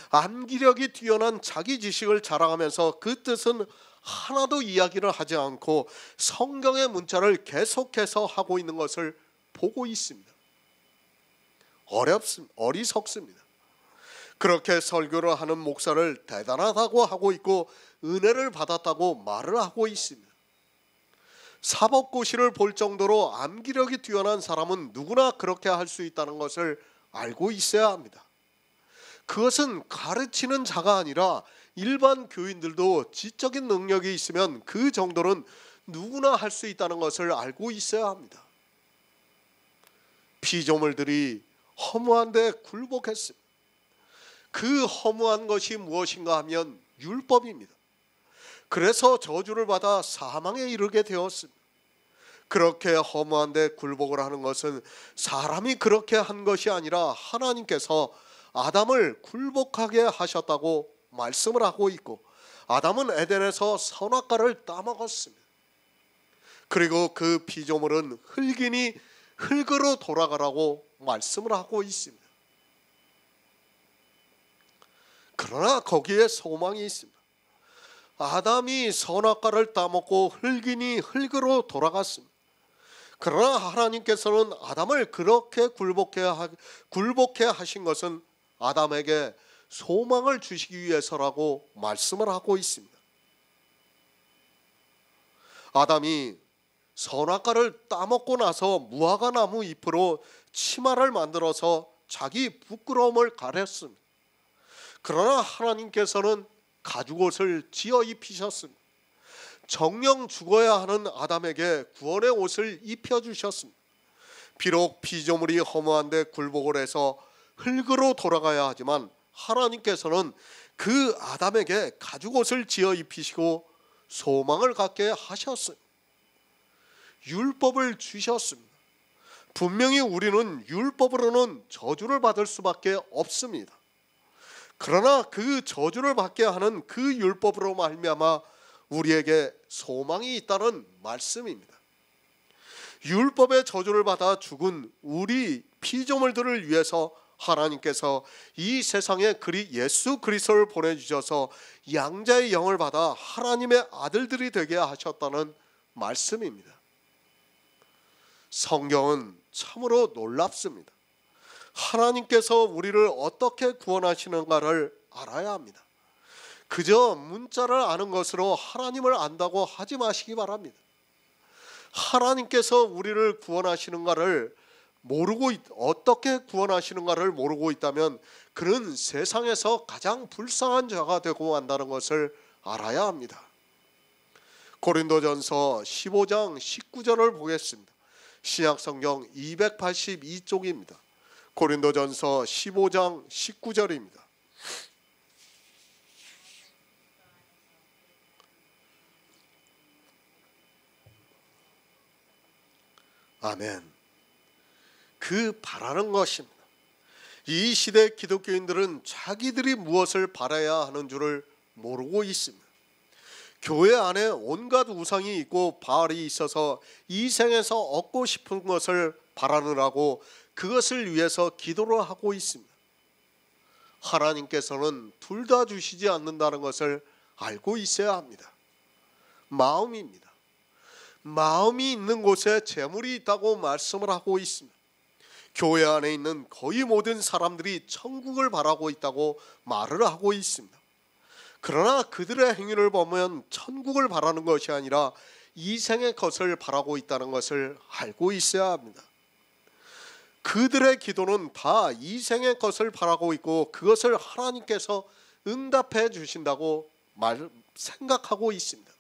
암기력이 뛰어난 자기 지식을 자랑하면서 그 뜻은 하나도 이야기를 하지 않고 성경의 문자를 계속해서 하고 있는 것을 보고 있습니다. 어리석습니다. 그렇게 설교를 하는 목사를 대단하다고 하고 있고 은혜를 받았다고 말을 하고 있습니다. 사법고시를 볼 정도로 암기력이 뛰어난 사람은 누구나 그렇게 할 수 있다는 것을 알고 있어야 합니다. 그것은 가르치는 자가 아니라 일반 교인들도 지적인 능력이 있으면 그 정도는 누구나 할 수 있다는 것을 알고 있어야 합니다. 피조물들이 허무한데 굴복했습니다. 그 허무한 것이 무엇인가 하면 율법입니다. 그래서 저주를 받아 사망에 이르게 되었습니다. 그렇게 허무한데 굴복을 하는 것은 사람이 그렇게 한 것이 아니라 하나님께서 아담을 굴복하게 하셨다고 말씀을 하고 있고, 아담은 에덴에서 선악과를 따먹었습니다. 그리고 그 피조물은 흙이니 흙으로 돌아가라고 말씀을 하고 있습니다. 그러나 거기에 소망이 있습니다. 아담이 선악과를 따먹고 흙이니 흙으로 돌아갔습니다. 그러나 하나님께서는 아담을 그렇게 굴복해 하신 것은 아담에게 소망을 주시기 위해서라고 말씀을 하고 있습니다. 아담이 선악과를 따먹고 나서 무화과 나무 잎으로 치마를 만들어서 자기 부끄러움을 가렸습니다. 그러나 하나님께서는 가죽옷을 지어 입히셨습니다. 정령 죽어야 하는 아담에게 구원의 옷을 입혀주셨습니다. 비록 피조물이 허무한데 굴복을 해서 흙으로 돌아가야 하지만 하나님께서는 그 아담에게 가죽옷을 지어 입히시고 소망을 갖게 하셨습니다. 율법을 주셨습니다. 분명히 우리는 율법으로는 저주를 받을 수밖에 없습니다. 그러나 그 저주를 받게 하는 그 율법으로 말미암아 우리에게 소망이 있다는 말씀입니다. 율법의 저주를 받아 죽은 우리 피조물들을 위해서 하나님께서 이 세상에 예수 그리스도를 보내주셔서 양자의 영을 받아 하나님의 아들들이 되게 하셨다는 말씀입니다. 성경은 참으로 놀랍습니다. 하나님께서 우리를 어떻게 구원하시는가를 알아야 합니다. 그저 문자를 아는 것으로 하나님을 안다고 하지 마시기 바랍니다. 하나님께서 우리를 구원하시는가를 모르고 어떻게 구원하시는가를 모르고 있다면 그는 세상에서 가장 불쌍한 자가 되고 만다는 것을 알아야 합니다. 고린도전서 15장 19절을 보겠습니다. 신약성경 282쪽입니다. 고린도전서 15장 19절입니다. 아멘. 그 바라는 것입니다. 이 시대 기독교인들은 자기들이 무엇을 바라야 하는 줄을 모르고 있습니다. 교회 안에 온갖 우상이 있고 바알이 있어서 이 생에서 얻고 싶은 것을 바라느라고 그것을 위해서 기도를 하고 있습니다. 하나님께서는 둘 다 주시지 않는다는 것을 알고 있어야 합니다. 마음입니다. 마음이 있는 곳에 재물이 있다고 말씀을 하고 있습니다. 교회 안에 있는 거의 모든 사람들이 천국을 바라고 있다고 말을 하고 있습니다. 그러나 그들의 행위를 보면 천국을 바라는 것이 아니라 이 생의 것을 바라고 있다는 것을 알고 있어야 합니다. 그들의 기도는 다 이 생의 것을 바라고 있고 그것을 하나님께서 응답해 주신다고 생각하고 있습니다.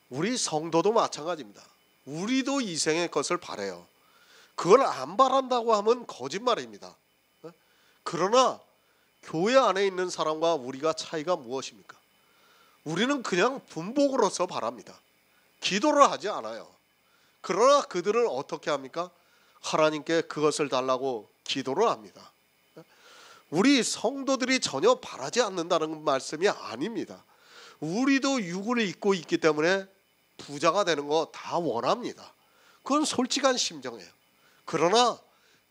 우리 성도도 마찬가지입니다. 우리도 이 생의 것을 바라요. 그걸 안 바란다고 하면 거짓말입니다. 그러나 교회 안에 있는 사람과 우리가 차이가 무엇입니까? 우리는 그냥 분복으로서 바랍니다. 기도를 하지 않아요. 그러나 그들은 어떻게 합니까? 하나님께 그것을 달라고 기도를 합니다. 우리 성도들이 전혀 바라지 않는다는 말씀이 아닙니다. 우리도 육을 입고 있기 때문에 부자가 되는 거 다 원합니다. 그건 솔직한 심정이에요. 그러나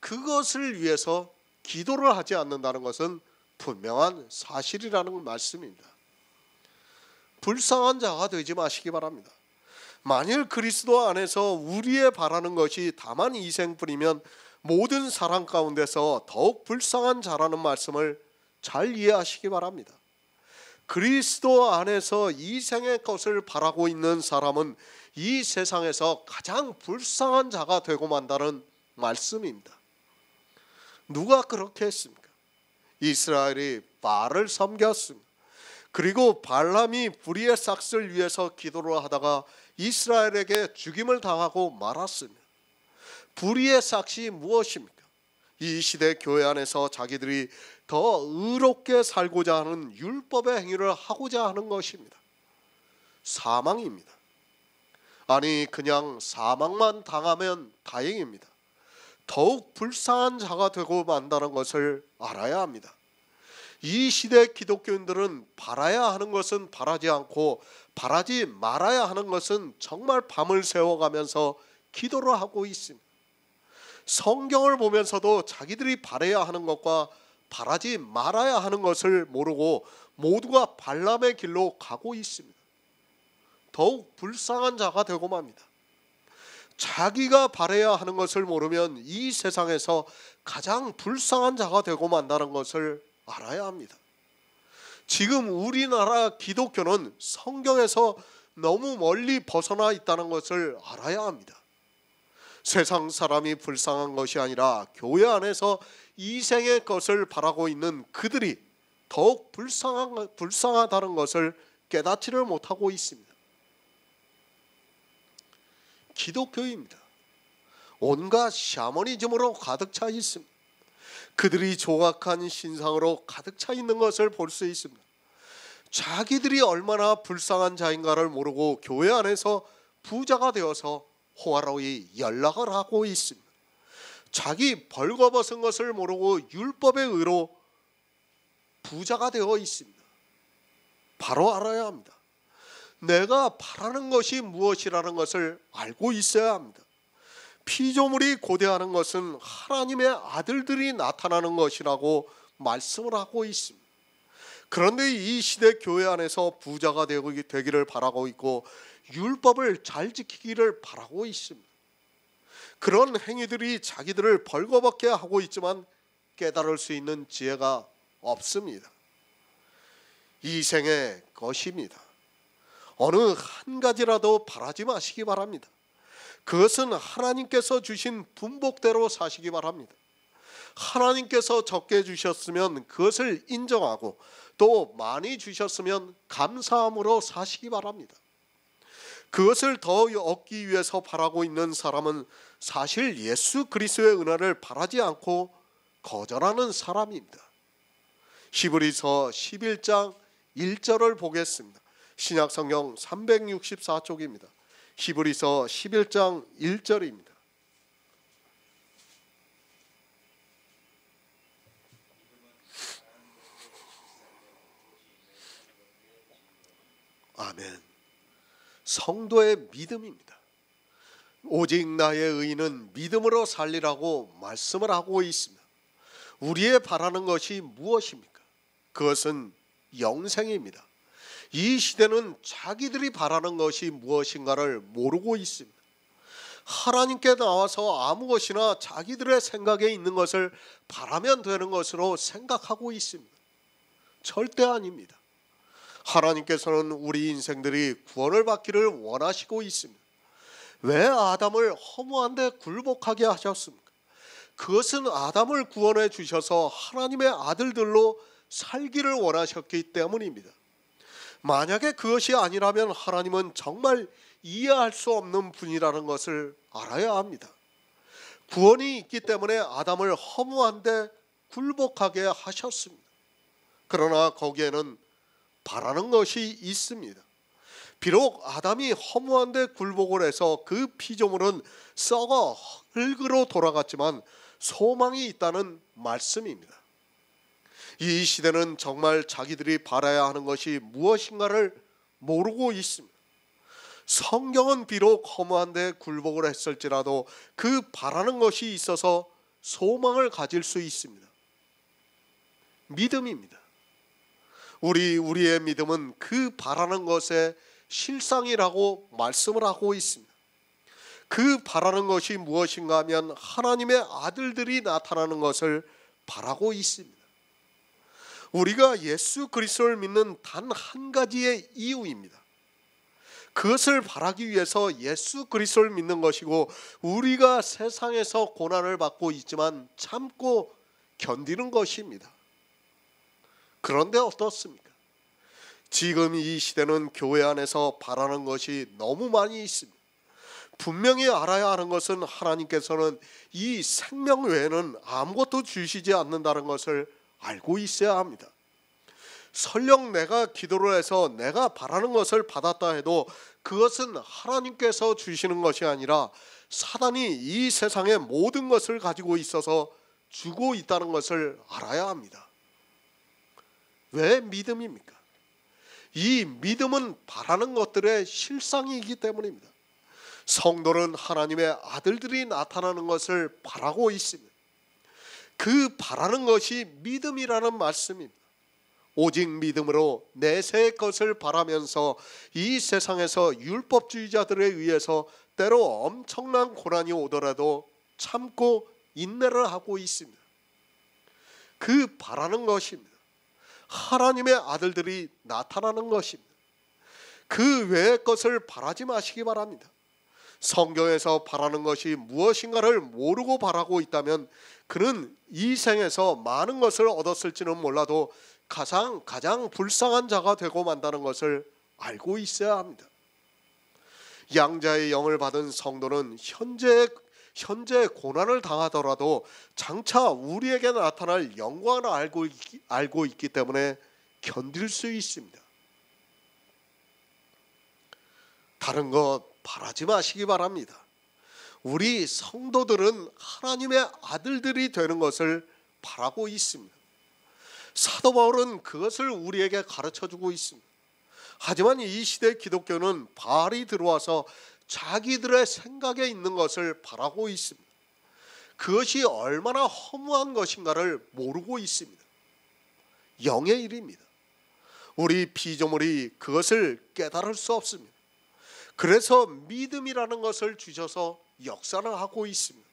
그것을 위해서 기도를 하지 않는다는 것은 분명한 사실이라는 말씀입니다. 불쌍한 자가 되지 마시기 바랍니다. 만일 그리스도 안에서 우리의 바라는 것이 다만 이생뿐이면 모든 사람 가운데서 더욱 불쌍한 자라는 말씀을 잘 이해하시기 바랍니다. 그리스도 안에서 이 생의 것을 바라고 있는 사람은 이 세상에서 가장 불쌍한 자가 되고 만다는 말씀입니다. 누가 그렇게 했습니까? 이스라엘이 바알을 섬겼습니다. 그리고 발람이 불의의 삭슬 위해서 기도를 하다가 이스라엘에게 죽임을 당하고 말았습니다. 불의의 삭이 무엇입니까? 이 시대 교회 안에서 자기들이 더 의롭게 살고자 하는 율법의 행위를 하고자 하는 것입니다. 사망입니다. 아니 그냥 사망만 당하면 다행입니다. 더욱 불쌍한 자가 되고 만다는 것을 알아야 합니다. 이 시대 기독교인들은 바라야 하는 것은 바라지 않고 바라지 말아야 하는 것은 정말 밤을 새워가면서 기도를 하고 있습니다. 성경을 보면서도 자기들이 바라야 하는 것과 바라지 말아야 하는 것을 모르고 모두가 발람의 길로 가고 있습니다. 더욱 불쌍한 자가 되고 맙니다. 자기가 바라야 하는 것을 모르면 이 세상에서 가장 불쌍한 자가 되고 만다는 것을 알아야 합니다. 지금 우리나라 기독교는 성경에서 너무 멀리 벗어나 있다는 것을 알아야 합니다. 세상 사람이 불쌍한 것이 아니라 교회 안에서 이 생의 것을 바라고 있는 그들이 더욱 불쌍하다는 것을 깨닫지를 못하고 있습니다. 기독교입니다. 온갖 샤머니즘으로 가득 차 있습니다. 그들이 조각한 신상으로 가득 차 있는 것을 볼 수 있습니다. 자기들이 얼마나 불쌍한 자인가를 모르고 교회 안에서 부자가 되어서 호화로이 연락을 하고 있습니다. 자기 벌거벗은 것을 모르고 율법의 의로 부자가 되어 있습니다. 바로 알아야 합니다. 내가 바라는 것이 무엇이라는 것을 알고 있어야 합니다. 피조물이 고대하는 것은 하나님의 아들들이 나타나는 것이라고 말씀을 하고 있습니다. 그런데 이 시대 교회 안에서 부자가 되기를 바라고 있고 율법을 잘 지키기를 바라고 있습니다. 그런 행위들이 자기들을 벌거벗게 하고 있지만 깨달을 수 있는 지혜가 없습니다. 이 생의 것입니다. 어느 한 가지라도 바라지 마시기 바랍니다. 그것은 하나님께서 주신 분복대로 사시기 바랍니다. 하나님께서 적게 주셨으면 그것을 인정하고 또 많이 주셨으면 감사함으로 사시기 바랍니다. 그것을 더 얻기 위해서 바라고 있는 사람은 사실 예수 그리스도의 은혜를 바라지 않고 거절하는 사람입니다. 히브리서 11장 1절을 보겠습니다. 신약성경 364쪽입니다. 히브리서 11장 1절입니다. 아멘. 성도의 믿음입니다. 오직 나의 의인은 믿음으로 살리라고 말씀을 하고 있습니다. 우리의 바라는 것이 무엇입니까? 그것은 영생입니다. 이 시대는 자기들이 바라는 것이 무엇인가를 모르고 있습니다. 하나님께 나와서 아무 것이나 자기들의 생각에 있는 것을 바라면 되는 것으로 생각하고 있습니다. 절대 아닙니다. 하나님께서는 우리 인생들이 구원을 받기를 원하시고 있습니다. 왜 아담을 허무한 데 굴복하게 하셨습니까? 그것은 아담을 구원해 주셔서 하나님의 아들들로 살기를 원하셨기 때문입니다. 만약에 그것이 아니라면 하나님은 정말 이해할 수 없는 분이라는 것을 알아야 합니다. 구원이 있기 때문에 아담을 허무한 데 굴복하게 하셨습니다. 그러나 거기에는 바라는 것이 있습니다. 비록 아담이 허무한 데 굴복을 해서 그 피조물은 썩어 흙으로 돌아갔지만 소망이 있다는 말씀입니다. 이 시대는 정말 자기들이 바라야 하는 것이 무엇인가를 모르고 있습니다. 성경은 비록 허무한 데 굴복을 했을지라도 그 바라는 것이 있어서 소망을 가질 수 있습니다. 믿음입니다. 우리의 믿음은 그 바라는 것의 실상이라고 말씀을 하고 있습니다. 그 바라는 것이 무엇인가 하면 하나님의 아들들이 나타나는 것을 바라고 있습니다. 우리가 예수 그리스도를 믿는 단 한 가지의 이유입니다. 그것을 바라기 위해서 예수 그리스도를 믿는 것이고, 우리가 세상에서 고난을 받고 있지만 참고 견디는 것입니다. 그런데 어떻습니까? 지금 이 시대는 교회 안에서 바라는 것이 너무 많이 있습니다. 분명히 알아야 하는 것은 하나님께서는 이 생명 외에는 아무것도 주시지 않는다는 것을 알고 있어야 합니다. 설령 내가 기도를 해서 내가 바라는 것을 받았다 해도 그것은 하나님께서 주시는 것이 아니라 사단이 이 세상의 모든 것을 가지고 있어서 주고 있다는 것을 알아야 합니다. 왜 믿음입니까? 이 믿음은 바라는 것들의 실상이기 때문입니다. 성도는 하나님의 아들들이 나타나는 것을 바라고 있습니다. 그 바라는 것이 믿음이라는 말씀입니다. 오직 믿음으로 내세의 것을 바라면서 이 세상에서 율법주의자들에 의해서 때로 엄청난 고난이 오더라도 참고 인내를 하고 있습니다. 그 바라는 것입니다. 하나님의 아들들이 나타나는 것입니다. 그 외의 것을 바라지 마시기 바랍니다. 성경에서 바라는 것이 무엇인가를 모르고 바라고 있다면 그는 이 생에서 많은 것을 얻었을지는 몰라도 가장 불쌍한 자가 되고 만다는 것을 알고 있어야 합니다. 양자의 영을 받은 성도는 현재 고난을 당하더라도 장차 우리에게 나타날 영광을 알고 있기 때문에 견딜 수 있습니다. 다른 것 바라지 마시기 바랍니다. 우리 성도들은 하나님의 아들들이 되는 것을 바라고 있습니다. 사도 바울은 그것을 우리에게 가르쳐주고 있습니다. 하지만 이 시대 기독교는 바알이 들어와서 자기들의 생각에 있는 것을 바라고 있습니다. 그것이 얼마나 허무한 것인가를 모르고 있습니다. 영의 일입니다. 우리 피조물이 그것을 깨달을 수 없습니다. 그래서 믿음이라는 것을 주셔서 역사를 하고 있습니다.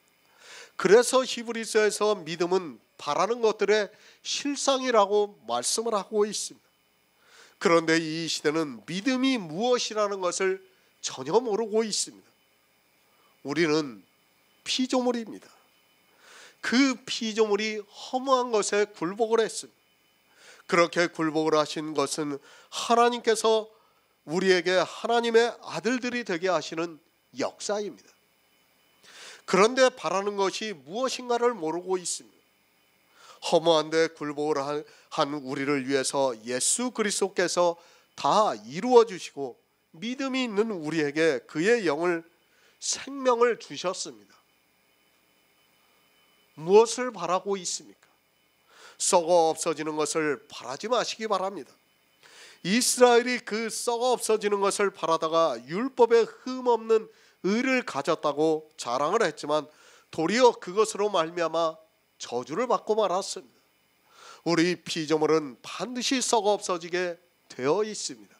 그래서 히브리서에서 믿음은 바라는 것들의 실상이라고 말씀을 하고 있습니다. 그런데 이 시대는 믿음이 무엇이라는 것을 전혀 모르고 있습니다. 우리는 피조물입니다. 그 피조물이 허무한 것에 굴복을 했습니다. 그렇게 굴복을 하신 것은 하나님께서 우리에게 하나님의 아들들이 되게 하시는 역사입니다. 그런데 바라는 것이 무엇인가를 모르고 있습니다. 허무한 데 굴복을 한 우리를 위해서 예수 그리스도께서 다 이루어 주시고 믿음이 있는 우리에게 그의 영을 생명을 주셨습니다. 무엇을 바라고 있습니까? 썩어 없어지는 것을 바라지 마시기 바랍니다. 이스라엘이 그 썩어 없어지는 것을 바라다가 율법에 흠없는 의를 가졌다고 자랑을 했지만 도리어 그것으로 말미암아 저주를 받고 말았습니다. 우리 피조물은 반드시 썩어 없어지게 되어 있습니다.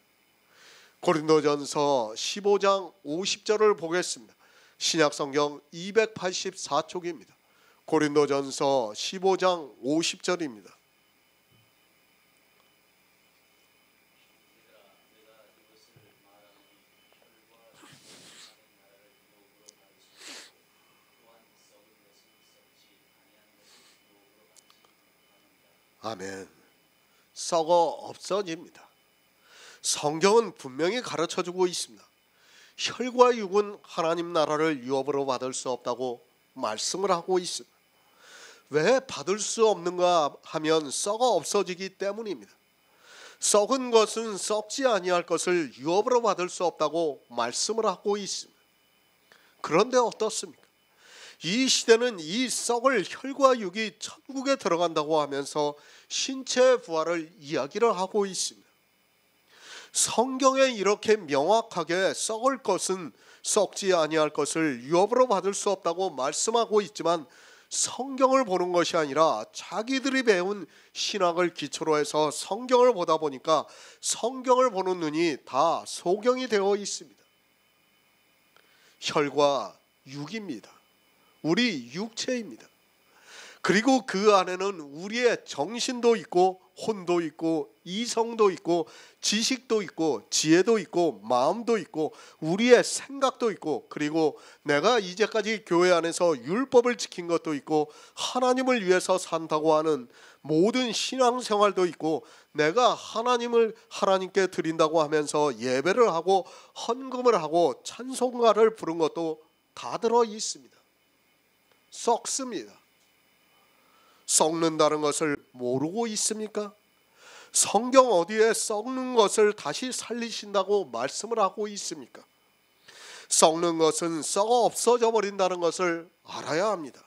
고린도전서 15장 50절을 보겠습니다. 신약성경 284쪽입니다. 고린도전서 15장 50절입니다. 아멘. 썩어 없어집니다. 성경은 분명히 가르쳐주고 있습니다. 혈과 육은 하나님 나라를 유업으로 받을 수 없다고 말씀을 하고 있습니다. 왜 받을 수 없는가 하면 썩어 없어지기 때문입니다. 썩은 것은 썩지 아니할 것을 유업으로 받을 수 없다고 말씀을 하고 있습니다. 그런데 어떻습니까? 이 시대는 이 썩을 혈과 육이 천국에 들어간다고 하면서 신체의 부활을 이야기를 하고 있습니다. 성경에 이렇게 명확하게 썩을 것은 썩지 아니할 것을 유업으로 받을 수 없다고 말씀하고 있지만 성경을 보는 것이 아니라 자기들이 배운 신학을 기초로 해서 성경을 보다 보니까 성경을 보는 눈이 다 소경이 되어 있습니다. 혈과 육입니다. 우리 육체입니다. 그리고 그 안에는 우리의 정신도 있고 혼도 있고 이성도 있고 지식도 있고 지혜도 있고 마음도 있고 우리의 생각도 있고 그리고 내가 이제까지 교회 안에서 율법을 지킨 것도 있고 하나님을 위해서 산다고 하는 모든 신앙생활도 있고 내가 하나님께 드린다고 하면서 예배를 하고 헌금을 하고 찬송가를 부른 것도 다 들어 있습니다. 썩습니다. 썩는다는 것을 모르고 있습니까? 성경 어디에 썩는 것을 다시 살리신다고 말씀을 하고 있습니까? 썩는 것은 썩어 없어져 버린다는 것을 알아야 합니다.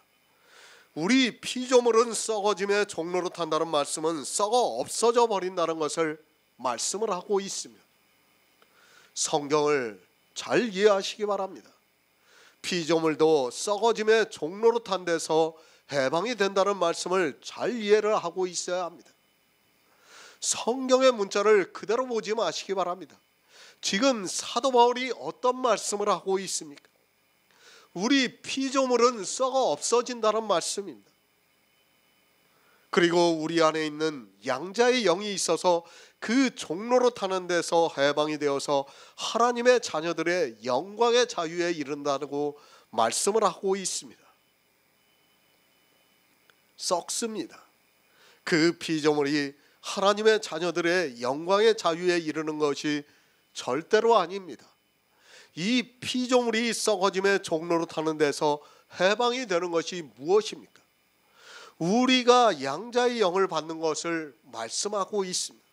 우리 피조물은 썩어짐의 종로로 탄다는 말씀은 썩어 없어져 버린다는 것을 말씀을 하고 있습니다. 성경을 잘 이해하시기 바랍니다. 피조물도 썩어짐의 종로로 탄 데서 해방이 된다는 말씀을 잘 이해를 하고 있어야 합니다. 성경의 문자를 그대로 보지 마시기 바랍니다. 지금 사도 바울이 어떤 말씀을 하고 있습니까? 우리 피조물은 썩어 없어진다는 말씀입니다. 그리고 우리 안에 있는 양자의 영이 있어서 그 종로로 타는 데서 해방이 되어서 하나님의 자녀들의 영광의 자유에 이른다고 말씀을 하고 있습니다. 썩습니다. 그 피조물이 하나님의 자녀들의 영광의 자유에 이르는 것이 절대로 아닙니다. 이 피조물이 썩어짐의 종로로 타는 데서 해방이 되는 것이 무엇입니까? 우리가 양자의 영을 받는 것을 말씀하고 있습니다.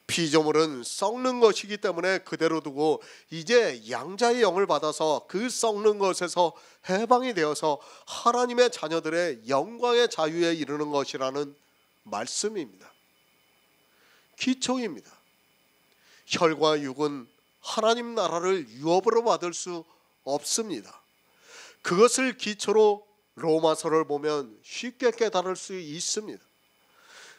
피조물은 썩는 것이기 때문에 그대로 두고 이제 양자의 영을 받아서 그 썩는 것에서 해방이 되어서 하나님의 자녀들의 영광의 자유에 이르는 것이라는 말씀입니다. 기초입니다. 혈과 육은 하나님 나라를 유업으로 받을 수 없습니다. 그것을 기초로 로마서를 보면 쉽게 깨달을 수 있습니다.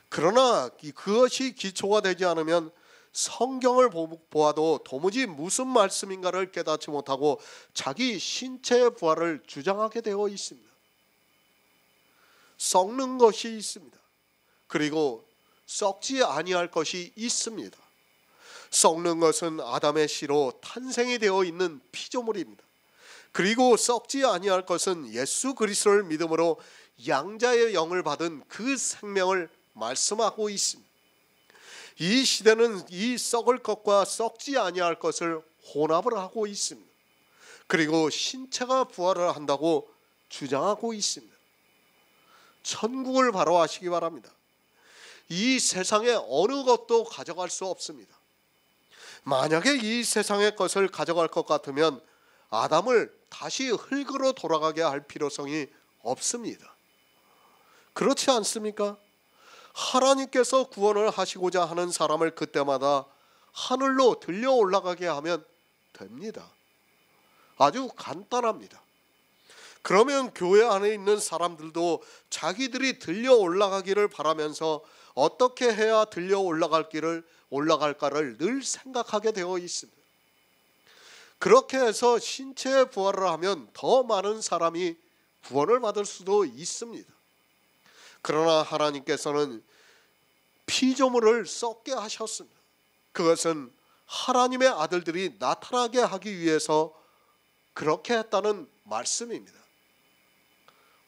그러나 그것이 기초가 되지 않으면 성경을 보아도 도무지 무슨 말씀인가를 깨닫지 못하고 자기 신체의 부활을 주장하게 되어 있습니다. 썩는 것이 있습니다. 그리고 썩지 아니할 것이 있습니다. 썩는 것은 아담의 씨로 탄생이 되어 있는 피조물입니다. 그리고 썩지 아니할 것은 예수 그리스도를 믿음으로 양자의 영을 받은 그 생명을 말씀하고 있습니다. 이 시대는 이 썩을 것과 썩지 아니할 것을 혼합을 하고 있습니다. 그리고 신체가 부활을 한다고 주장하고 있습니다. 천국을 바라보시기 바랍니다. 이 세상의 어느 것도 가져갈 수 없습니다. 만약에 이 세상의 것을 가져갈 것 같으면 아담을 다시 흙으로 돌아가게 할 필요성이 없습니다. 그렇지 않습니까? 하나님께서 구원을 하시고자 하는 사람을 그때마다 하늘로 들려 올라가게 하면 됩니다. 아주 간단합니다. 그러면 교회 안에 있는 사람들도 자기들이 들려 올라가기를 바라면서 어떻게 해야 들려 올라갈까를 늘 생각하게 되어 있습니다. 그렇게 해서 신체의 부활을 하면 더 많은 사람이 구원을 받을 수도 있습니다. 그러나 하나님께서는 피조물을 썩게 하셨습니다. 그것은 하나님의 아들들이 나타나게 하기 위해서 그렇게 했다는 말씀입니다.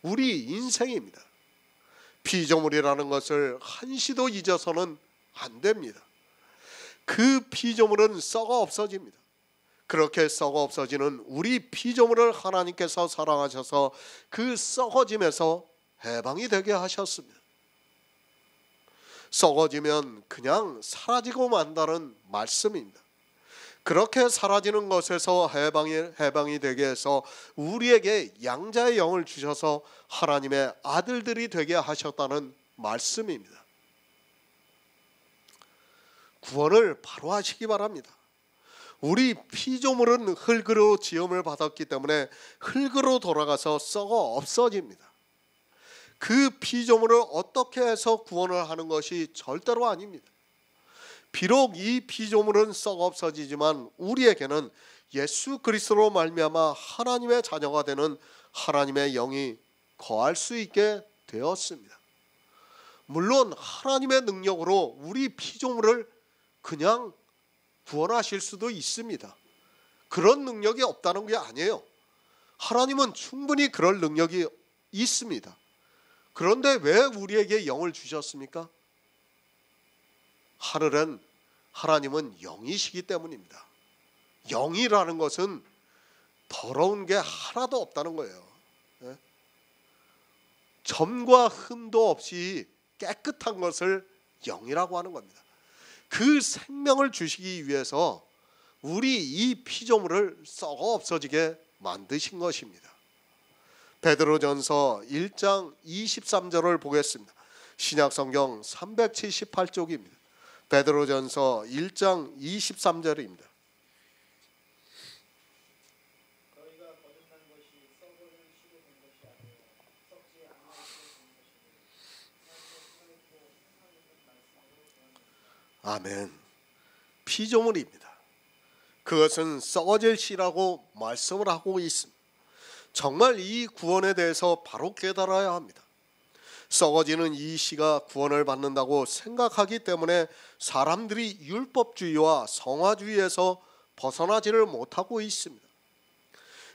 우리 인생입니다. 피조물이라는 것을 한시도 잊어서는 안 됩니다. 그 피조물은 썩어 없어집니다. 그렇게 썩어 없어지는 우리 피조물을 하나님께서 사랑하셔서 그 썩어짐에서 해방이 되게 하셨습니다. 썩어지면 그냥 사라지고 만다는 말씀입니다. 그렇게 사라지는 것에서 해방이 되게 해서 우리에게 양자의 영을 주셔서 하나님의 아들들이 되게 하셨다는 말씀입니다. 구원을 바로 하시기 바랍니다. 우리 피조물은 흙으로 지음을 받았기 때문에 흙으로 돌아가서 썩어 없어집니다. 그 피조물을 어떻게 해서 구원을 하는 것이 절대로 아닙니다. 비록 이 피조물은 썩어 없어지지만 우리에게는 예수 그리스도로 말미암아 하나님의 자녀가 되는 하나님의 영이 거할 수 있게 되었습니다. 물론 하나님의 능력으로 우리 피조물을 그냥 구원하실 수도 있습니다. 그런 능력이 없다는 게 아니에요. 하나님은 충분히 그럴 능력이 있습니다. 그런데 왜 우리에게 영을 주셨습니까? 하늘은 하나님은 영이시기 때문입니다. 영이라는 것은 더러운 게 하나도 없다는 거예요. 점과 흠도 없이 깨끗한 것을 영이라고 하는 겁니다. 그 생명을 주시기 위해서 우리 이 피조물을 썩어 없어지게 만드신 것입니다. 베드로전서 1장 23절을 보겠습니다. 신약성경 378쪽입니다. 베드로전서 1장 23절입니다. 너희가 거듭난 것이 썩어질 씨로 된 것이 아니요 썩지 않을 씨로 된 것이니 아멘. 피조물입니다. 그것은 썩어질 씨라고 말씀을 하고 있습니다. 정말 이 구원에 대해서 바로 깨달아야 합니다. 썩어지는 이 씨가 구원을 받는다고 생각하기 때문에 사람들이 율법주의와 성화주의에서 벗어나지를 못하고 있습니다.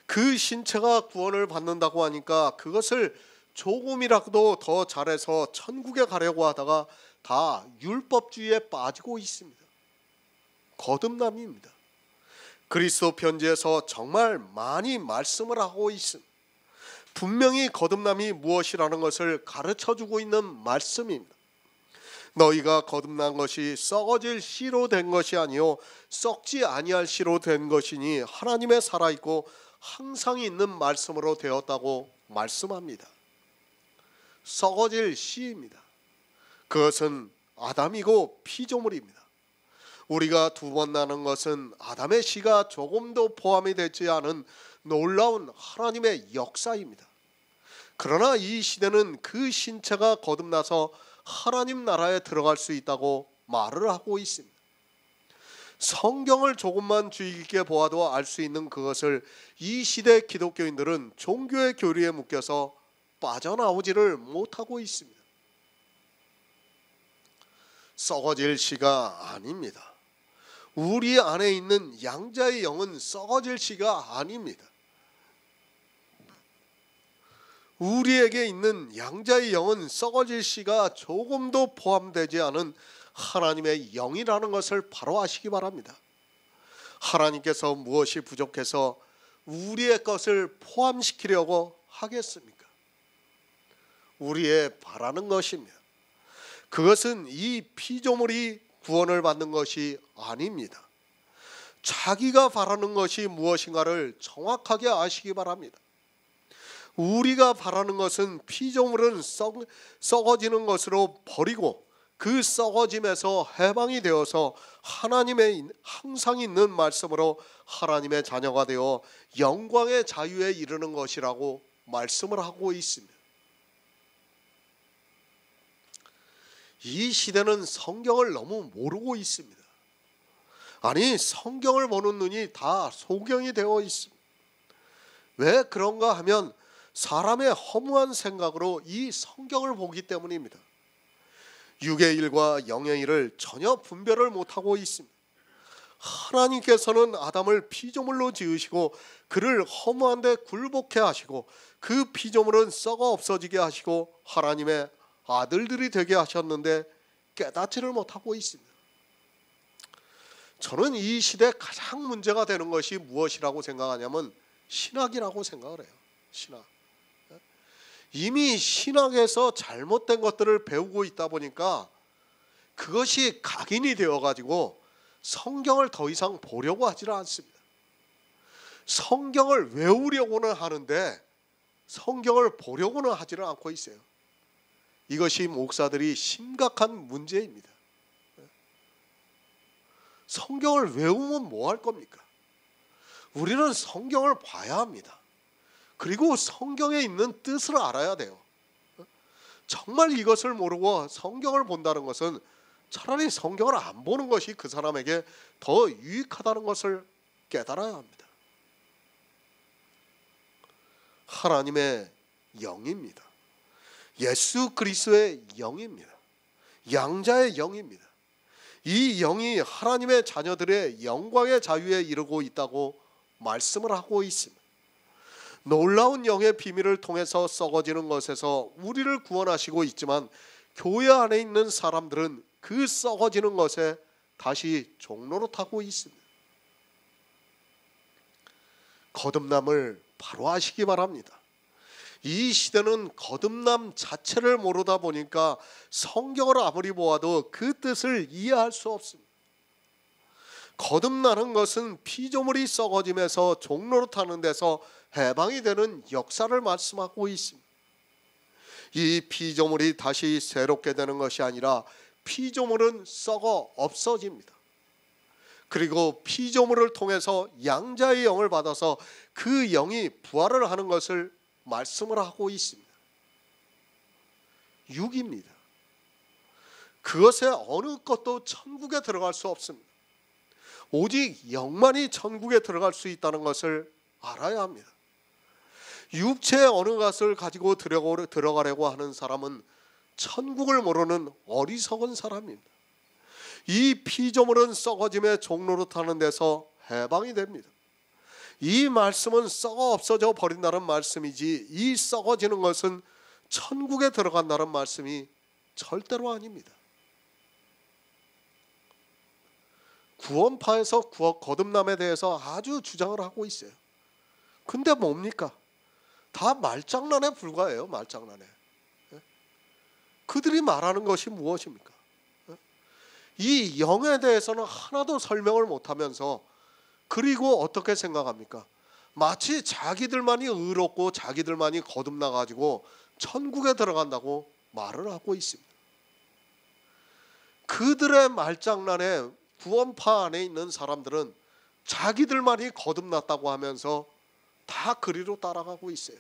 그 신체가 구원을 받는다고 하니까 그것을 조금이라도 더 잘해서 천국에 가려고 하다가 다 율법주의에 빠지고 있습니다. 거듭남입니다. 그리스도 편지에서 정말 많이 말씀을 하고 있습니다. 분명히 거듭남이 무엇이라는 것을 가르쳐주고 있는 말씀입니다. 너희가 거듭난 것이 썩어질 씨로 된 것이 아니요 썩지 아니할 씨로 된 것이니 하나님의 살아있고 항상 있는 말씀으로 되었다고 말씀합니다. 썩어질 씨입니다. 그것은 아담이고 피조물입니다. 우리가 두 번 나는 것은 아담의 씨가 조금도 포함이 되지 않은 놀라운 하나님의 역사입니다. 그러나 이 시대는 그 신체가 거듭나서 하나님 나라에 들어갈 수 있다고 말을 하고 있습니다. 성경을 조금만 주의 깊게 보아도 알 수 있는 그것을 이 시대 기독교인들은 종교의 교리에 묶여서 빠져나오지를 못하고 있습니다. 썩어질 씨가 아닙니다. 우리 안에 있는 양자의 영은 썩어질 씨가 아닙니다. 우리에게 있는 양자의 영은 썩어질 씨가 조금도 포함되지 않은 하나님의 영이라는 것을 바로 아시기 바랍니다. 하나님께서 무엇이 부족해서 우리의 것을 포함시키려고 하겠습니까? 우리의 바라는 것입니다. 그것은 이 피조물이 구원을 받는 것이 아닙니다. 자기가 바라는 것이 무엇인가를 정확하게 아시기 바랍니다. 우리가 바라는 것은 피조물은 썩어지는 것으로 버리고 그 썩어짐에서 해방이 되어서 하나님의 항상 있는 말씀으로 하나님의 자녀가 되어 영광의 자유에 이르는 것이라고 말씀을 하고 있습니다. 이 시대는 성경을 너무 모르고 있습니다. 아니, 성경을 보는 눈이 다 소경이 되어 있습니다. 왜 그런가 하면 사람의 허무한 생각으로 이 성경을 보기 때문입니다. 육의 일과 영의 일을 전혀 분별을 못하고 있습니다. 하나님께서는 아담을 피조물로 지으시고 그를 허무한 데 굴복해 하시고 그 피조물은 썩어 없어지게 하시고 하나님의 아들들이 되게 하셨는데 깨닫지를 못하고 있습니다. 저는 이 시대 가장 문제가 되는 것이 무엇이라고 생각하냐면 신학이라고 생각을 해요. 신학. 이미 신학에서 잘못된 것들을 배우고 있다 보니까 그것이 각인이 되어가지고 성경을 더 이상 보려고 하지를 않습니다. 성경을 외우려고는 하는데 성경을 보려고는 하지를 않고 있어요. 이것이 목사들이 심각한 문제입니다. 성경을 외우면 뭐 할 겁니까? 우리는 성경을 봐야 합니다. 그리고 성경에 있는 뜻을 알아야 돼요. 정말 이것을 모르고 성경을 본다는 것은 차라리 성경을 안 보는 것이 그 사람에게 더 유익하다는 것을 깨달아야 합니다. 하나님의 영입니다. 예수 그리스도의 영입니다. 양자의 영입니다. 이 영이 하나님의 자녀들의 영광의 자유에 이르고 있다고 말씀을 하고 있습니다. 놀라운 영의 비밀을 통해서 썩어지는 것에서 우리를 구원하시고 있지만 교회 안에 있는 사람들은 그 썩어지는 것에 다시 종노릇하고 있습니다. 거듭남을 바로 하시기 바랍니다. 이 시대는 거듭남 자체를 모르다 보니까 성경을 아무리 보아도 그 뜻을 이해할 수 없습니다. 거듭나는 것은 피조물이 썩어지면서 종노릇하는 데서 해방이 되는 역사를 말씀하고 있습니다. 이 피조물이 다시 새롭게 되는 것이 아니라 피조물은 썩어 없어집니다. 그리고 피조물을 통해서 양자의 영을 받아서 그 영이 부활을 하는 것을 말씀을 하고 있습니다. 육입니다. 그것에 어느 것도 천국에 들어갈 수 없습니다. 오직 영만이 천국에 들어갈 수 있다는 것을 알아야 합니다. 육체의 어느 것을 가지고 들어가려고 하는 사람은 천국을 모르는 어리석은 사람입니다. 이 피조물은 썩어짐의 종노릇하는 데서 해방이 됩니다. 이 말씀은 썩어 없어져 버린다는 말씀이지 이 썩어지는 것은 천국에 들어간다는 말씀이 절대로 아닙니다. 구원파에서 거듭남에 대해서 아주 주장을 하고 있어요. 근데 뭡니까? 다 말장난에 불과해요. 말장난에. 그들이 말하는 것이 무엇입니까? 이 영에 대해서는 하나도 설명을 못하면서 그리고 어떻게 생각합니까? 마치 자기들만이 의롭고 자기들만이 거듭나가지고 천국에 들어간다고 말을 하고 있습니다. 그들의 말장난에 구원파 안에 있는 사람들은 자기들만이 거듭났다고 하면서 다 그리로 따라가고 있어요.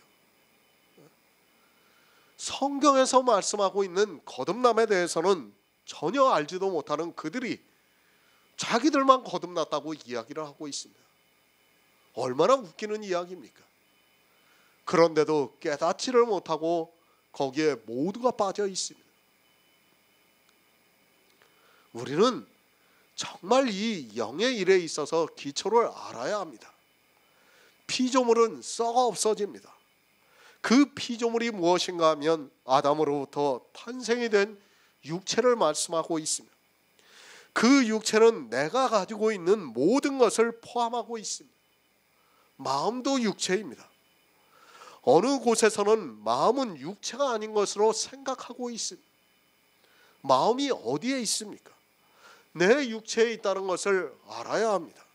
성경에서 말씀하고 있는 거듭남에 대해서는 전혀 알지도 못하는 그들이 자기들만 거듭났다고 이야기를 하고 있습니다. 얼마나 웃기는 이야기입니까? 그런데도 깨닫지를 못하고 거기에 모두가 빠져 있습니다. 우리는 정말 이 영의 일에 있어서 기초를 알아야 합니다. 피조물은 썩어 없어집니다. 그 피조물이 무엇인가 하면 아담으로부터 탄생이 된 육체를 말씀하고 있습니다. 그 육체는 내가 가지고 있는 모든 것을 포함하고 있습니다. 마음도 육체입니다. 어느 곳에서는 마음은 육체가 아닌 것으로 생각하고 있습니다. 마음이 어디에 있습니까? 내 육체에 있다는 것을 알아야 합니다.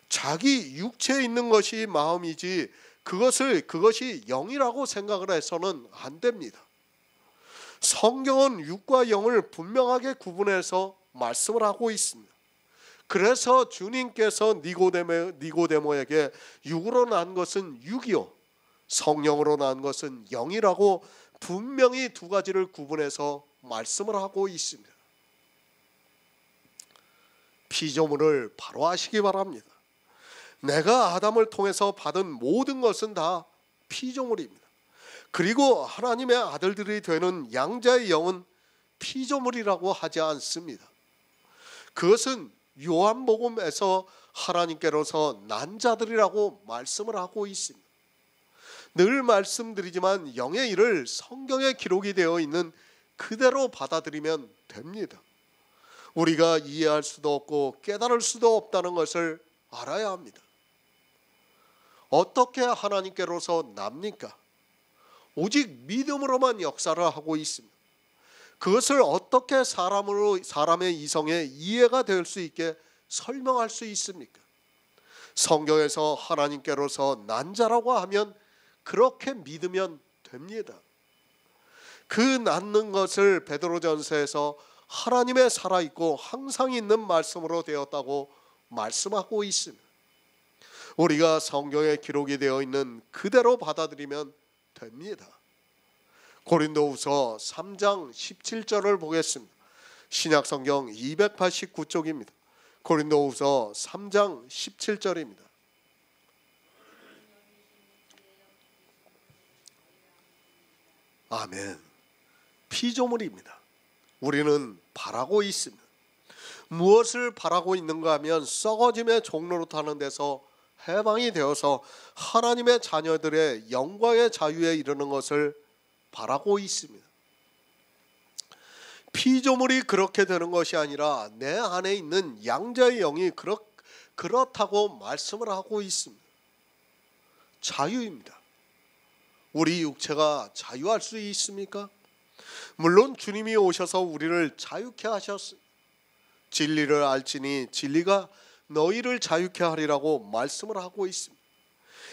자기 육체에 있는 것이 마음이지 그것이 영이라고 생각을 해서는 안 됩니다. 성경은 육과 영을 분명하게 구분해서 말씀을 하고 있습니다. 그래서 주님께서 니고데모에게 육으로 난 것은 육이요 성령으로 난 것은 영이라고 분명히 두 가지를 구분해서 말씀을 하고 있습니다. 피조물을 바로 하시기 바랍니다. 내가 아담을 통해서 받은 모든 것은 다 피조물입니다. 그리고 하나님의 아들들이 되는 양자의 영은 피조물이라고 하지 않습니다. 그것은 요한복음에서 하나님께로서 난 자들이라고 말씀을 하고 있습니다. 늘 말씀드리지만 영의 일을 성경에 기록이 되어 있는 그대로 받아들이면 됩니다. 우리가 이해할 수도 없고 깨달을 수도 없다는 것을 알아야 합니다. 어떻게 하나님께로서 납니까? 오직 믿음으로만 역사를 하고 있습니다. 그것을 어떻게 사람의 이성에 이해가 될 수 있게 설명할 수 있습니까? 성경에서 하나님께로서 난 자라고 하면 그렇게 믿으면 됩니다. 그 낳는 것을 베드로전서에서 하나님의 살아있고 항상 있는 말씀으로 되었다고 말씀하고 있습니다. 우리가 성경에 기록이 되어 있는 그대로 받아들이면 됩니다. 고린도후서 3장 17절을 보겠습니다. 신약성경 289쪽입니다. 고린도후서 3장 17절입니다. 아멘. 피조물입니다. 우리는 바라고 있습니다. 무엇을 바라고 있는가 하면 썩어짐의 종로로 타는 데서 해방이 되어서 하나님의 자녀들의 영광의 자유에 이르는 것을 바라고 있습니다. 피조물이 그렇게 되는 것이 아니라 내 안에 있는 양자의 영이 그렇다고 말씀을 하고 있습니다. 자유입니다. 우리 육체가 자유할 수 있습니까? 물론 주님이 오셔서 우리를 자유케 하셨습니다. 진리를 알지니 진리가 너희를 자유케 하리라고 말씀을 하고 있습니다.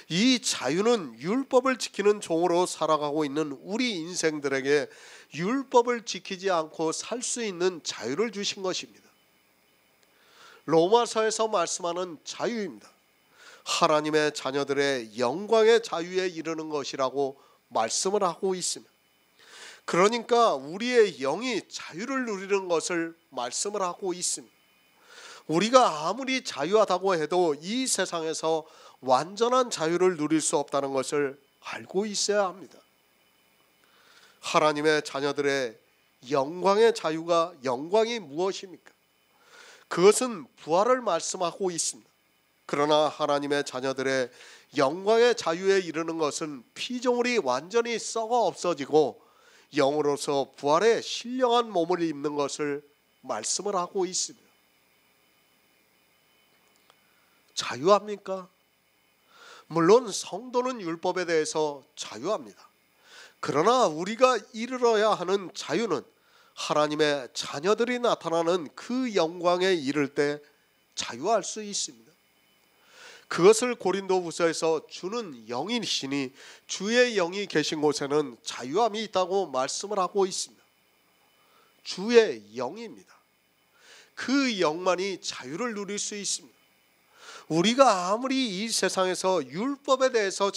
이 자유는 율법을 지키는 종으로 살아가고 있는 우리 인생들에게 율법을 지키지 않고 살 수 있는 자유를 주신 것입니다. 로마서에서 말씀하는 자유입니다. 하나님의 자녀들의 영광의 자유에 이르는 것이라고 말씀을 하고 있습니다. 그러니까 우리의 영이 자유를 누리는 것을 말씀을 하고 있습니다. 우리가 아무리 자유하다고 해도 이 세상에서 완전한 자유를 누릴 수 없다는 것을 알고 있어야 합니다. 하나님의 자녀들의 영광의 자유가 영광이 무엇입니까? 그것은 부활을 말씀하고 있습니다. 그러나 하나님의 자녀들의 영광의 자유에 이르는 것은 피조물이 완전히 썩어 없어지고 영으로서 부활의 신령한 몸을 입는 것을 말씀을 하고 있습니다. 자유합니까? 물론 성도는 율법에 대해서 자유합니다. 그러나 우리가 이르러야 하는 자유는 하나님의 자녀들이 나타나는 그 영광에 이를 때 자유할 수 있습니다. 그것을 고린도후서에서 주는 영이시니 주의 영이 계신 곳에는 자유함이 있다고 말씀을 하고 있습니다. 주의 영입니다. 그 영만이 자유를 누릴 수 있습니다. 우리가 아무리 이 세상에서 율법에 대해서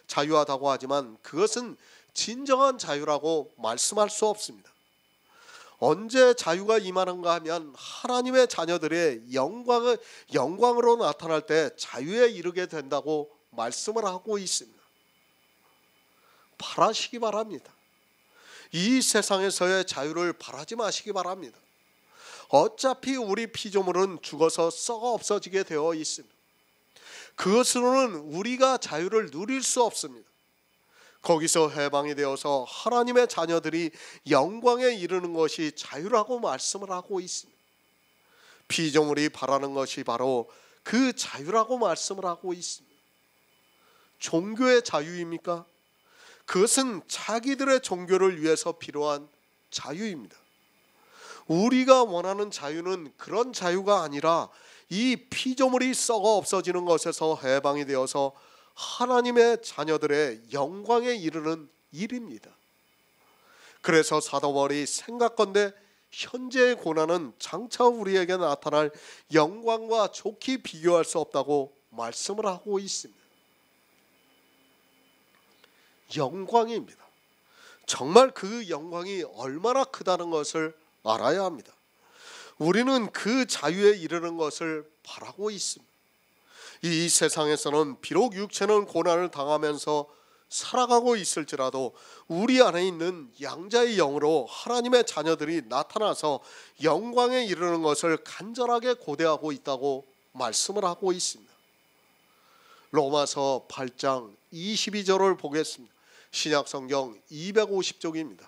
자유하다고 하지만 그것은 진정한 자유라고 말씀할 수 없습니다. 언제 자유가 임하는가 하면 하나님의 자녀들의 영광으로 나타날 때 자유에 이르게 된다고 말씀을 하고 있습니다. 바라시기 바랍니다. 이 세상에서의 자유를 바라지 마시기 바랍니다. 어차피 우리 피조물은 죽어서 썩어 없어지게 되어 있습니다. 그것으로는 우리가 자유를 누릴 수 없습니다. 거기서 해방이 되어서 하나님의 자녀들이 영광에 이르는 것이 자유라고 말씀을 하고 있습니다. 피조물이 바라는 것이 바로 그 자유라고 말씀을 하고 있습니다. 종교의 자유입니까? 그것은 자기들의 종교를 위해서 필요한 자유입니다. 우리가 원하는 자유는 그런 자유가 아니라 이 피조물이 썩어 없어지는 것에서 해방이 되어서 하나님의 자녀들의 영광에 이르는 일입니다. 그래서 사도 바울이 생각건대 현재의 고난은 장차 우리에게 나타날 영광과 좋게 비교할 수 없다고 말씀을 하고 있습니다. 영광입니다. 정말 그 영광이 얼마나 크다는 것을 알아야 합니다. 우리는 그 자유에 이르는 것을 바라고 있습니다. 이 세상에서는 비록 육체는 고난을 당하면서 살아가고 있을지라도 우리 안에 있는 양자의 영으로 하나님의 자녀들이 나타나서 영광에 이르는 것을 간절하게 고대하고 있다고 말씀을 하고 있습니다. 로마서 8장 22절을 보겠습니다. 신약성경 250쪽입니다.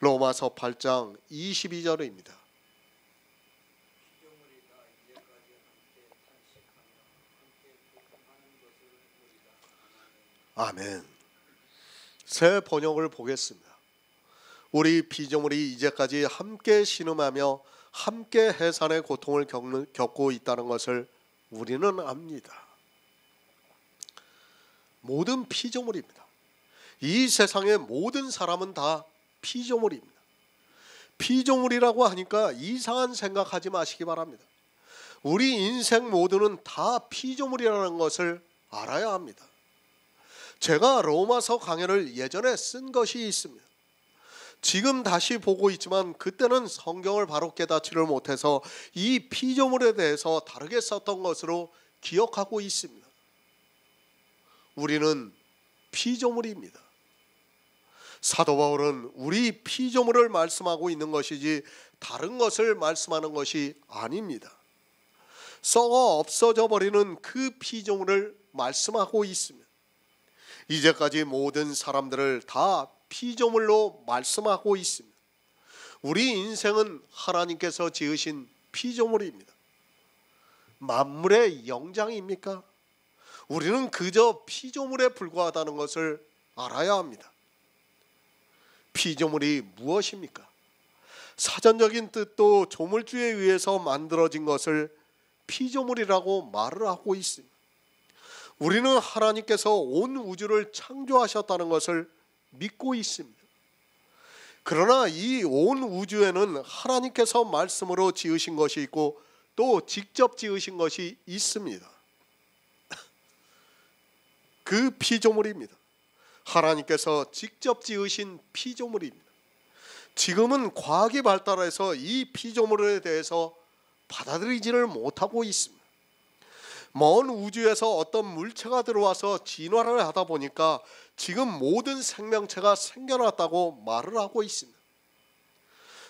로마서 8장 22절입니다. 아멘. 새 번역을 보겠습니다. 우리 피조물이 이제까지 함께 신음하며 함께 해산의 고통을 겪고 있다는 것을 우리는 압니다. 모든 피조물입니다. 이 세상의 모든 사람은 다 피조물입니다. 피조물이라고 하니까 이상한 생각하지 마시기 바랍니다. 우리 인생 모두는 다 피조물이라는 것을 알아야 합니다. 제가 로마서 강해를 예전에 쓴 것이 있습니다. 지금 다시 보고 있지만 그때는 성경을 바로 깨닫지를 못해서 이 피조물에 대해서 다르게 썼던 것으로 기억하고 있습니다. 우리는 피조물입니다. 사도 바울은 우리 피조물을 말씀하고 있는 것이지 다른 것을 말씀하는 것이 아닙니다. 썩어 없어져 버리는 그 피조물을 말씀하고 있습니다. 이제까지 모든 사람들을 다 피조물로 말씀하고 있습니다. 우리 인생은 하나님께서 지으신 피조물입니다. 만물의 영장입니까? 우리는 그저 피조물에 불과하다는 것을 알아야 합니다. 피조물이 무엇입니까? 사전적인 뜻도 조물주에 의해서 만들어진 것을 피조물이라고 말을 하고 있습니다. 우리는 하나님께서 온 우주를 창조하셨다는 것을 믿고 있습니다. 그러나 이 온 우주에는 하나님께서 말씀으로 지으신 것이 있고 또 직접 지으신 것이 있습니다. 그 피조물입니다. 하나님께서 직접 지으신 피조물입니다. 지금은 과학이 발달해서 이 피조물에 대해서 받아들이지를 못하고 있습니다. 먼 우주에서 어떤 물체가 들어와서 진화를 하다 보니까 지금 모든 생명체가 생겨났다고 말을 하고 있습니다.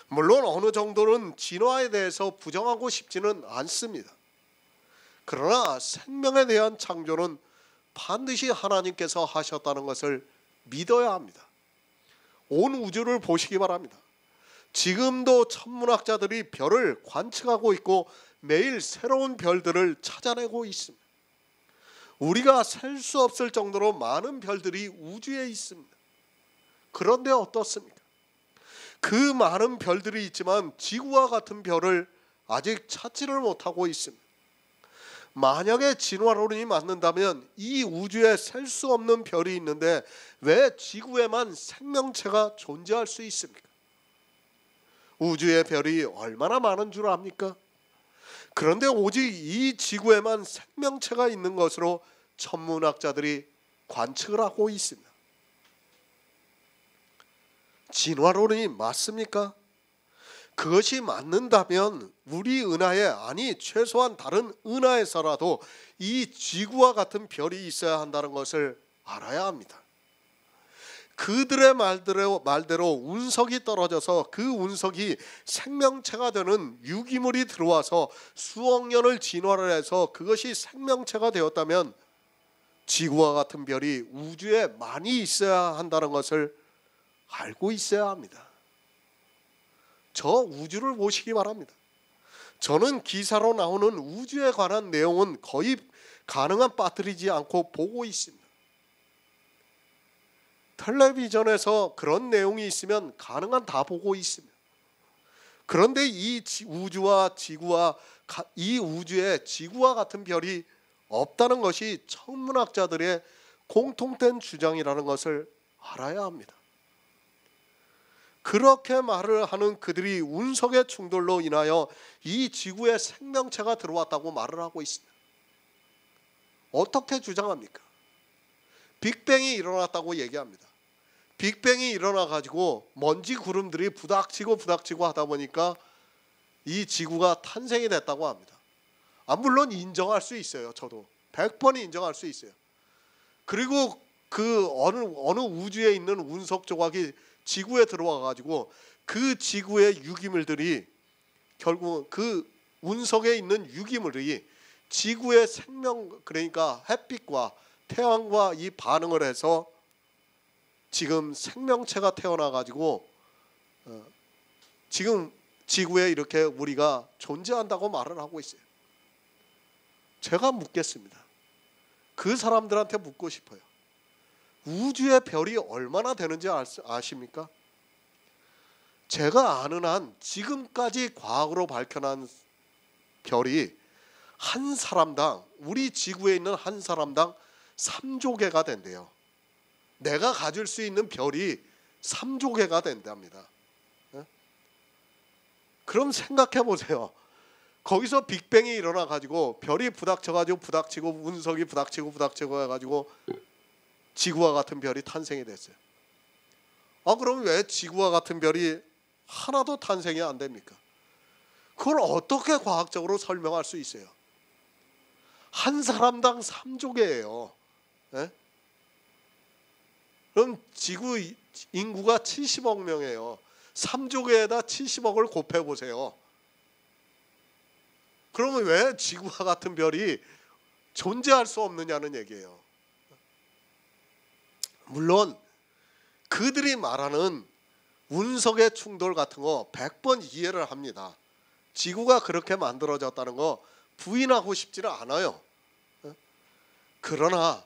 물론 어느 정도는 진화에 대해서 부정하고 싶지는 않습니다. 그러나 생명에 대한 창조는 반드시 하나님께서 하셨다는 것을 믿어야 합니다. 온 우주를 보시기 바랍니다. 지금도 천문학자들이 별을 관측하고 있고 매일 새로운 별들을 찾아내고 있습니다. 우리가 셀 수 없을 정도로 많은 별들이 우주에 있습니다. 그런데 어떻습니까? 그 많은 별들이 있지만 지구와 같은 별을 아직 찾지를 못하고 있습니다. 만약에 진화론이 맞는다면 이 우주에 셀 수 없는 별이 있는데 왜 지구에만 생명체가 존재할 수 있습니까? 우주의 별이 얼마나 많은 줄 압니까? 그런데 오직 이 지구에만 생명체가 있는 것으로 천문학자들이 관측을 하고 있습니다. 진화론이 맞습니까? 그것이 맞는다면 우리 은하에, 아니 최소한 다른 은하에서라도 이 지구와 같은 별이 있어야 한다는 것을 알아야 합니다. 그들의 말대로 운석이 떨어져서 그 운석이 생명체가 되는 유기물이 들어와서 수억 년을 진화를 해서 그것이 생명체가 되었다면 지구와 같은 별이 우주에 많이 있어야 한다는 것을 알고 있어야 합니다. 저 우주를 보시기 바랍니다. 저는 기사로 나오는 우주에 관한 내용은 거의 가능한 빠뜨리지 않고 보고 있습니다. 텔레비전에서 그런 내용이 있으면 가능한 다 보고 있습니다. 그런데 이 우주와 지구와 이 우주에 지구와 같은 별이 없다는 것이 천문학자들의 공통된 주장이라는 것을 알아야 합니다. 그렇게 말을 하는 그들이 운석의 충돌로 인하여 이 지구에 생명체가 들어왔다고 말을 하고 있습니다. 어떻게 주장합니까? 빅뱅이 일어났다고 얘기합니다. 빅뱅이 일어나 가지고 먼지 구름들이 부닥치고 하다 보니까 이 지구가 탄생이 됐다고 합니다. 물론 인정할 수 있어요. 저도 100번 인정할 수 있어요. 그리고 그 어느 우주에 있는 운석 조각이 지구에 들어와 가지고 그 지구의 유기물들이 결국 그 운석에 있는 유기물이 지구의 생명, 그러니까 햇빛과 태양과 이 반응을 해서 지금 생명체가 태어나 가지고 지금 지구에 이렇게 우리가 존재한다고 말을 하고 있어요. 제가 묻겠습니다. 그 사람들한테 묻고 싶어요. 우주의 별이 얼마나 되는지 아십니까? 제가 아는 한 지금까지 과학으로 밝혀낸 별이 한 사람당, 우리 지구에 있는 한 사람당 3조 개가 된대요. 내가 가질 수 있는 별이 3조 개가 된답니다. 그럼 생각해 보세요. 거기서 빅뱅이 일어나 가지고 별이 부닥쳐 가지고 부닥치고 운석이 부닥치고 부닥치고 해 가지고 지구와 같은 별이 탄생이 됐어요. 그럼 왜 지구와 같은 별이 하나도 탄생이 안 됩니까? 그걸 어떻게 과학적으로 설명할 수 있어요? 한 사람당 3조 개예요. 예? 그럼 지구 인구가 70억 명이에요. 3조 개에다 70억을 곱해 보세요. 그러면 왜 지구와 같은 별이 존재할 수 없느냐는 얘기예요. 물론 그들이 말하는 운석의 충돌 같은 거 100번 이해를 합니다. 지구가 그렇게 만들어졌다는 거 부인하고 싶지는 않아요. 그러나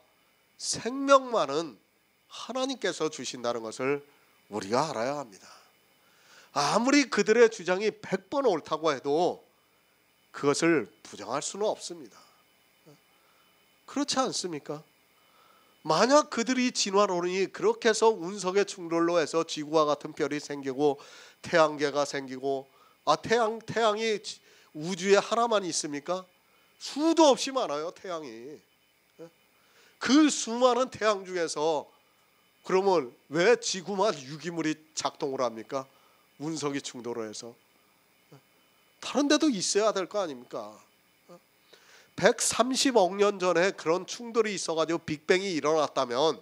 생명만은 하나님께서 주신다는 것을 우리가 알아야 합니다. 아무리 그들의 주장이 100번 옳다고 해도 그것을 부정할 수는 없습니다. 그렇지 않습니까? 만약 그들이 진화론이 그렇게 해서 운석의 충돌로 해서 지구와 같은 별이 생기고 태양계가 생기고 태양이 우주에 하나만 있습니까? 수도 없이 많아요. 태양이. 그 수많은 태양 중에서 그러면 왜 지구만 유기물이 작동을 합니까? 운석이 충돌을 해서. 다른 데도 있어야 될 거 아닙니까? 130억 년 전에 그런 충돌이 있어가지고 빅뱅이 일어났다면,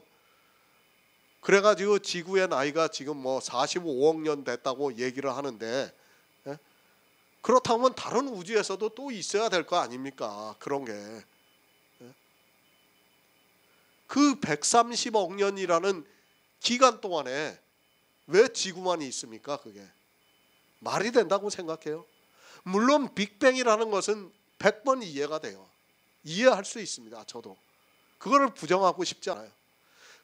그래가지고 지구의 나이가 지금 뭐 45억 년 됐다고 얘기를 하는데, 그렇다면 다른 우주에서도 또 있어야 될 거 아닙니까? 그런 게. 그 130억 년이라는 기간 동안에 왜 지구만 있습니까? 그게 말이 된다고 생각해요? 물론 빅뱅이라는 것은 100번 이해가 돼요. 이해할 수 있습니다. 저도 그거를 부정하고 싶지 않아요.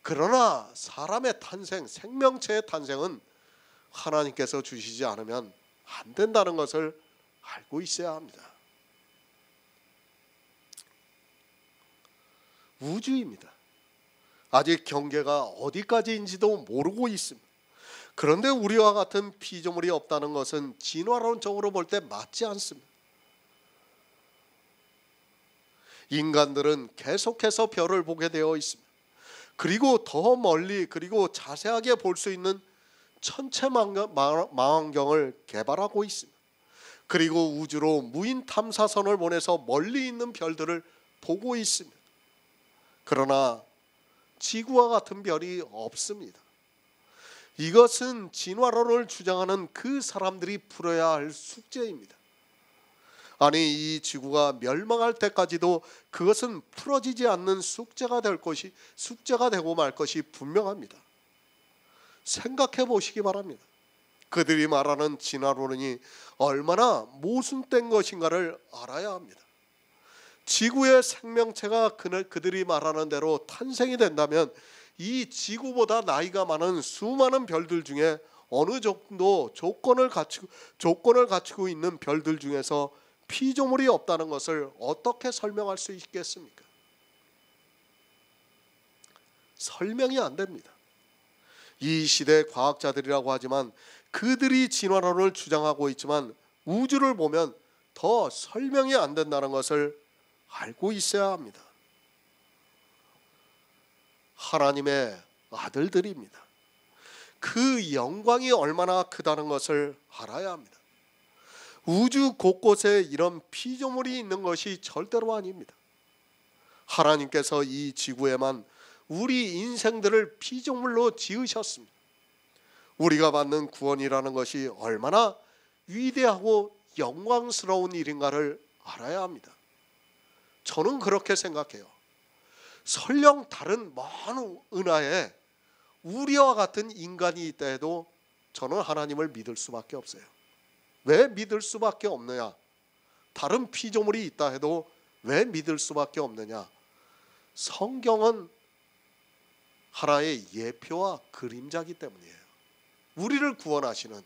그러나 사람의 탄생, 생명체의 탄생은 하나님께서 주시지 않으면 안 된다는 것을 알고 있어야 합니다. 우주입니다. 아직 경계가 어디까지인지도 모르고 있습니다. 그런데 우리와 같은 피조물이 없다는 것은 진화론적으로 볼 때 맞지 않습니다. 인간들은 계속해서 별을 보게 되어 있습니다. 그리고 더 멀리 그리고 자세하게 볼 수 있는 천체 망원경을 개발하고 있습니다. 그리고 우주로 무인 탐사선을 보내서 멀리 있는 별들을 보고 있습니다. 그러나 지구와 같은 별이 없습니다. 이것은 진화론을 주장하는 그 사람들이 풀어야 할 숙제입니다. 아니, 이 지구가 멸망할 때까지도 그것은 풀어지지 않는 숙제가 되고 말 것이 분명합니다. 생각해 보시기 바랍니다. 그들이 말하는 진화론이 얼마나 모순된 것인가를 알아야 합니다. 지구의 생명체가 그들이 말하는 대로 탄생이 된다면 이 지구보다 나이가 많은 수많은 별들 중에 어느 정도 조건을 갖추고 있는 별들 중에서 피조물이 없다는 것을 어떻게 설명할 수 있겠습니까? 설명이 안 됩니다. 이 시대 과학자들이라고 하지만 그들이 진화론을 주장하고 있지만 우주를 보면 더 설명이 안 된다는 것을 알고 있어야 합니다. 하나님의 아들들입니다. 그 영광이 얼마나 크다는 것을 알아야 합니다. 우주 곳곳에 이런 피조물이 있는 것이 절대로 아닙니다. 하나님께서 이 지구에만 우리 인생들을 피조물로 지으셨습니다. 우리가 받는 구원이라는 것이 얼마나 위대하고 영광스러운 일인가를 알아야 합니다. 저는 그렇게 생각해요. 설령 다른 먼 은하에 우리와 같은 인간이 있다 해도 저는 하나님을 믿을 수밖에 없어요. 왜 믿을 수밖에 없느냐? 다른 피조물이 있다 해도 왜 믿을 수밖에 없느냐? 성경은 하나의 예표와 그림자이기 때문이에요. 우리를 구원하시는,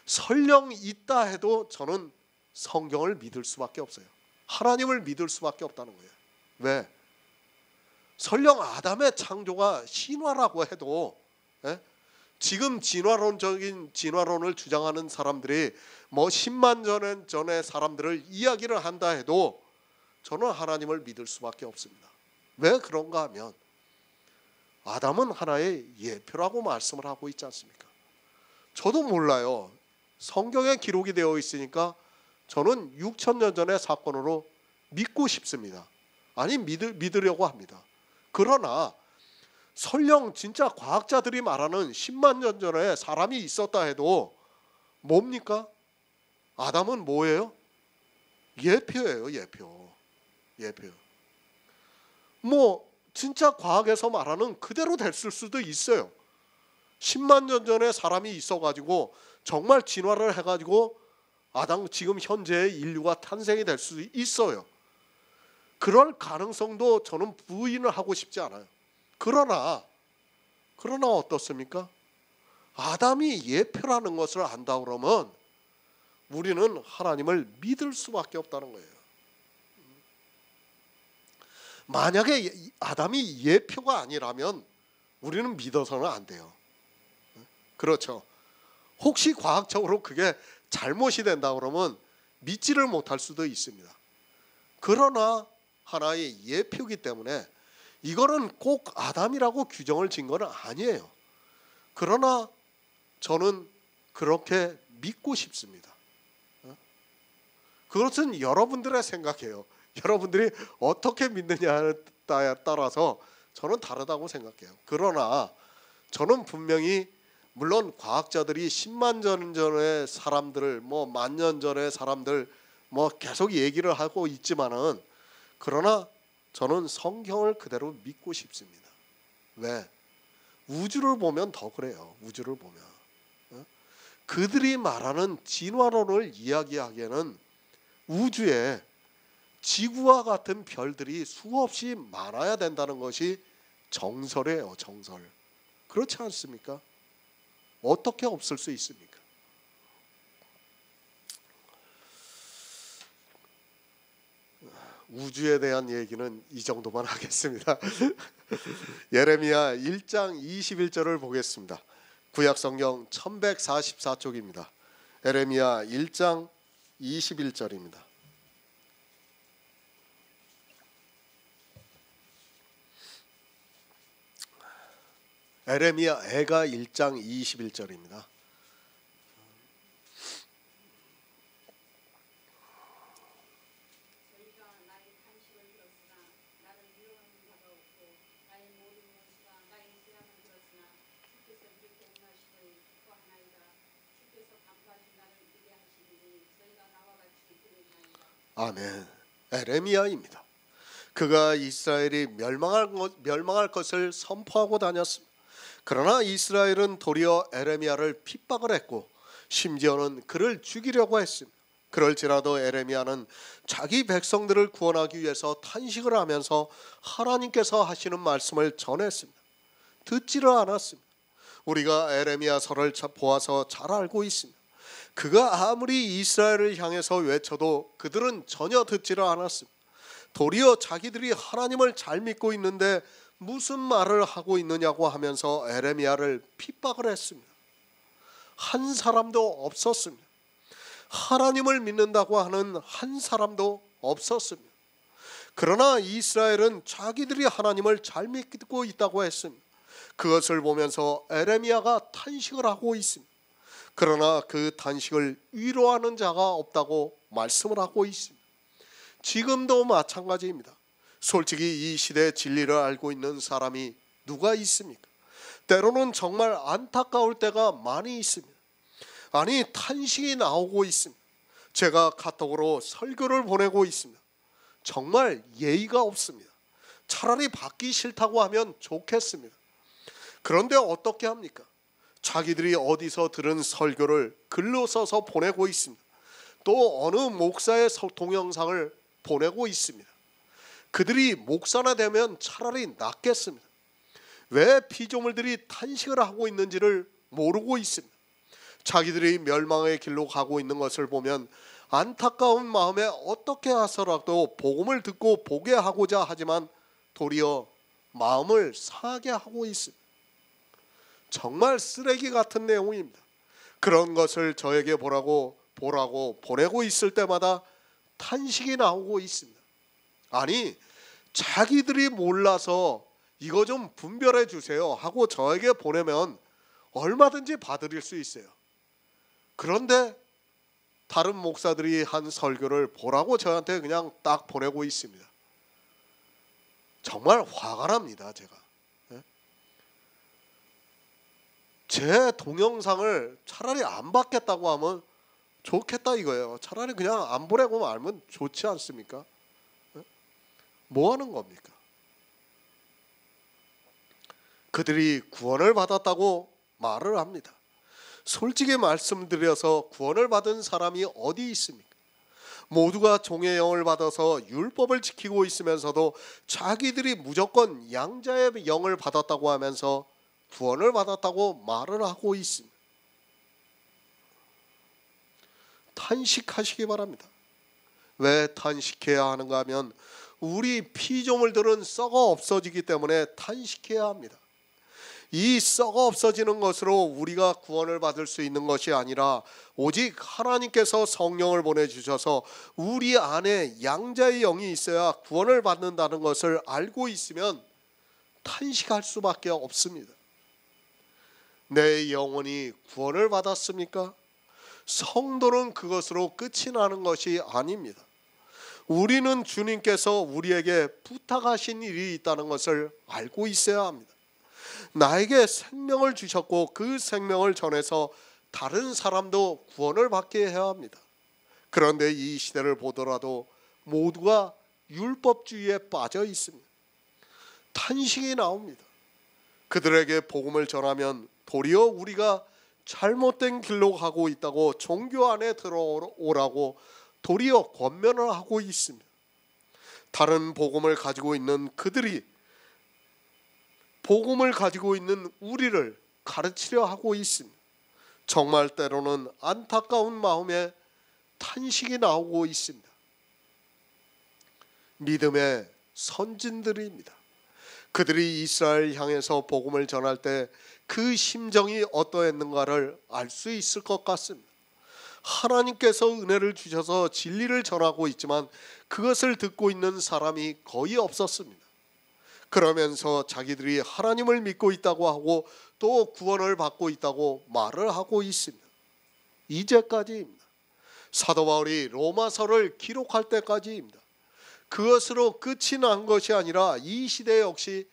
설령 있다 해도 저는 성경을 믿을 수밖에 없어요. 하나님을 믿을 수밖에 없다는 거예요. 왜? 설령 아담의 창조가 신화라고 해도, 지금 진화론적인 진화론을 주장하는 사람들이 뭐 10만 년 전의 사람들을 이야기를 한다 해도 저는 하나님을 믿을 수밖에 없습니다. 왜 그런가 하면 아담은 하나의 예표라고 말씀을 하고 있지 않습니까? 저도 몰라요. 성경에 기록이 되어 있으니까 저는 6,000년 전의 사건으로 믿고 싶습니다. 아니 믿으려고 합니다. 그러나 설령 진짜 과학자들이 말하는 10만 년 전에 사람이 있었다 해도 뭡니까? 아담은 뭐예요? 예표예요. 예표. 뭐 진짜 과학에서 말하는 그대로 됐을 수도 있어요. 10만 년 전에 사람이 있어가지고 정말 진화를 해가지고 아담 지금 현재의 인류가 탄생이 될 수도 있어요. 그럴 가능성도 저는 부인을 하고 싶지 않아요. 그러나 어떻습니까? 아담이 예표라는 것을 안다 그러면 우리는 하나님을 믿을 수밖에 없다는 거예요. 만약에 아담이 예표가 아니라면 우리는 믿어서는 안 돼요. 그렇죠. 혹시 과학적으로 그게 잘못이 된다 그러면 믿지를 못할 수도 있습니다. 그러나 하나의 예표이기 때문에 이거는 꼭 아담이라고 규정을 진 건 아니에요. 그러나 저는 그렇게 믿고 싶습니다. 그것은 여러분들의 생각이에요. 여러분들이 어떻게 믿느냐에 따라서 저는 다르다고 생각해요. 그러나 저는 분명히 물론 과학자들이 10만 년 전의 사람들을 뭐 10,000년 전의 사람들 뭐 계속 얘기를 하고 있지만은 그러나 저는 성경을 그대로 믿고 싶습니다. 왜? 우주를 보면 더 그래요. 우주를 보면 그들이 말하는 진화론을 이야기하기에는 우주에 지구와 같은 별들이 수없이 많아야 된다는 것이 정설이에요. 정설. 그렇지 않습니까? 어떻게 없을 수 있습니까? 우주에 대한 얘기는 이 정도만 하겠습니다. 예레미야 1장 21절을 보겠습니다. 구약성경 1144쪽입니다. 예레미야 1장 21절입니다. 에레미야 애가 1장 21절입니다. 저희가 나의 탄식을 들었으나 나를 위로하는 바가 없고 나의 모든 원수가 나의 재앙을 들었으나 주께서 이렇게 행하심을 기뻐하나이다. 주께서 감사하신 나를 기대하시니 저희가 나와 같이 들으나이다. 아멘. 에레미야입니다. 그가 이스라엘이 멸망할 것을 선포하고 다녔습니다. 그러나 이스라엘은 도리어 에레미야를 핍박을 했고 심지어는 그를 죽이려고 했습니다. 그럴지라도 에레미야는 자기 백성들을 구원하기 위해서 탄식을 하면서 하나님께서 하시는 말씀을 전했습니다. 듣지를 않았습니다. 우리가 에레미야서를 보아서 잘 알고 있습니다. 그가 아무리 이스라엘을 향해서 외쳐도 그들은 전혀 듣지를 않았습니다. 도리어 자기들이 하나님을 잘 믿고 있는데 무슨 말을 하고 있느냐고 하면서 에레미야를 핍박을 했습니다. 한 사람도 없었습니다. 하나님을 믿는다고 하는 한 사람도 없었습니다. 그러나 이스라엘은 자기들이 하나님을 잘 믿고 있다고 했습니다. 그것을 보면서 에레미야가 탄식을 하고 있습니다. 그러나 그 탄식을 위로하는 자가 없다고 말씀을 하고 있습니다. 지금도 마찬가지입니다. 솔직히 이 시대의 진리를 알고 있는 사람이 누가 있습니까? 때로는 정말 안타까울 때가 많이 있습니다. 아니, 탄식이 나오고 있습니다. 제가 카톡으로 설교를 보내고 있습니다. 정말 예의가 없습니다. 차라리 받기 싫다고 하면 좋겠습니다. 그런데 어떻게 합니까? 자기들이 어디서 들은 설교를 글로 써서 보내고 있습니다. 또 어느 목사의 동영상을 보내고 있습니다. 그들이 목사나 되면 차라리 낫겠습니다. 왜 피조물들이 탄식을 하고 있는지를 모르고 있습니다. 자기들이 멸망의 길로 가고 있는 것을 보면 안타까운 마음에 어떻게 해서라도 복음을 듣고 보게 하고자 하지만 도리어 마음을 상하게 하고 있습니다. 정말 쓰레기 같은 내용입니다. 그런 것을 저에게 보라고 보내고 있을 때마다 탄식이 나오고 있습니다. 아니, 자기들이 몰라서 이거 좀 분별해 주세요 하고 저에게 보내면 얼마든지 받아들일 수 있어요. 그런데 다른 목사들이 한 설교를 보라고 저한테 그냥 딱 보내고 있습니다. 정말 화가 납니다. 제가 제 동영상을 차라리 안 받겠다고 하면 좋겠다 이거예요. 차라리 그냥 안 보내고 말면 좋지 않습니까? 뭐 하는 겁니까? 그들이 구원을 받았다고 말을 합니다. 솔직히 말씀드려서 구원을 받은 사람이 어디 있습니까? 모두가 종의 영을 받아서 율법을 지키고 있으면서도 자기들이 무조건 양자의 영을 받았다고 하면서 구원을 받았다고 말을 하고 있습니다. 탄식하시기 바랍니다. 왜 탄식해야 하는가 하면 우리 피조물들은 썩어 없어지기 때문에 탄식해야 합니다. 이 썩어 없어지는 것으로 우리가 구원을 받을 수 있는 것이 아니라 오직 하나님께서 성령을 보내주셔서 우리 안에 양자의 영이 있어야 구원을 받는다는 것을 알고 있으면 탄식할 수밖에 없습니다. 내 영혼이 구원을 받았습니까? 성도는 그것으로 끝이 나는 것이 아닙니다. 우리는 주님께서 우리에게 부탁하신 일이 있다는 것을 알고 있어야 합니다. 나에게 생명을 주셨고 그 생명을 전해서 다른 사람도 구원을 받게 해야 합니다. 그런데 이 시대를 보더라도 모두가 율법주의에 빠져 있습니다. 탄식이 나옵니다. 그들에게 복음을 전하면 도리어 우리가 잘못된 길로 가고 있다고 종교 안에 들어오라고 도리어 권면을 하고 있습니다. 다른 복음을 가지고 있는 그들이 복음을 가지고 있는 우리를 가르치려 하고 있습니다. 정말 때로는 안타까운 마음에 탄식이 나오고 있습니다. 믿음의 선진들입니다. 그들이 이스라엘 향해서 복음을 전할 때 그 심정이 어떠했는가를 알 수 있을 것 같습니다. 하나님께서 은혜를 주셔서 진리를 전하고 있지만 그것을 듣고 있는 사람이 거의 없었습니다. 그러면서 자기들이 하나님을 믿고 있다고 하고 또 구원을 받고 있다고 말을 하고 있습니다. 이제까지입니다. 사도 바울이 로마서를 기록할 때까지입니다. 그것으로 끝이 난 것이 아니라 이 시대 역시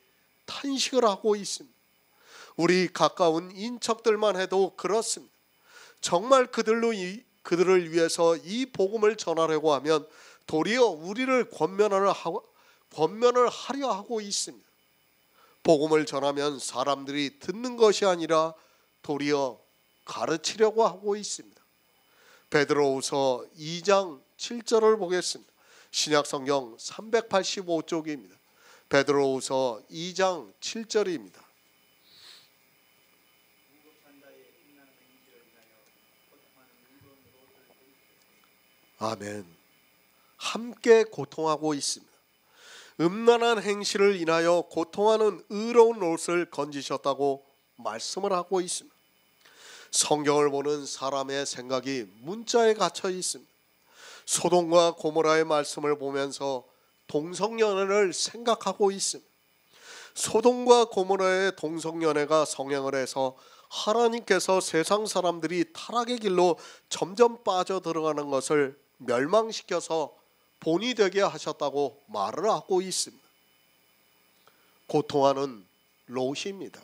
탄식을 하고 있습니다. 우리 가까운 인척들만 해도 그렇습니다. 정말 그들을 위해서 이 복음을 전하려고 하면 도리어 우리를 권면을 하려 하고 있습니다. 복음을 전하면 사람들이 듣는 것이 아니라 도리어 가르치려고 하고 있습니다. 베드로후서 2장 7절을 보겠습니다. 신약성경 385쪽입니다. 베드로후서 2장 7절입니다. 아멘. 함께 고통하고 있습니다. 음란한 행실을 인하여 고통하는 의로운 롯을 건지셨다고 말씀을 하고 있습니다. 성경을 보는 사람의 생각이 문자에 갇혀 있습니다. 소돔과 고모라의 말씀을 보면서 동성연애를 생각하고 있습니다. 소돔과 고모라의 동성연애가 성행을 해서 하나님께서 세상 사람들이 타락의 길로 점점 빠져들어가는 것을 멸망시켜서 본이 되게 하셨다고 말을 하고 있습니다. 고통하는 롯입니다.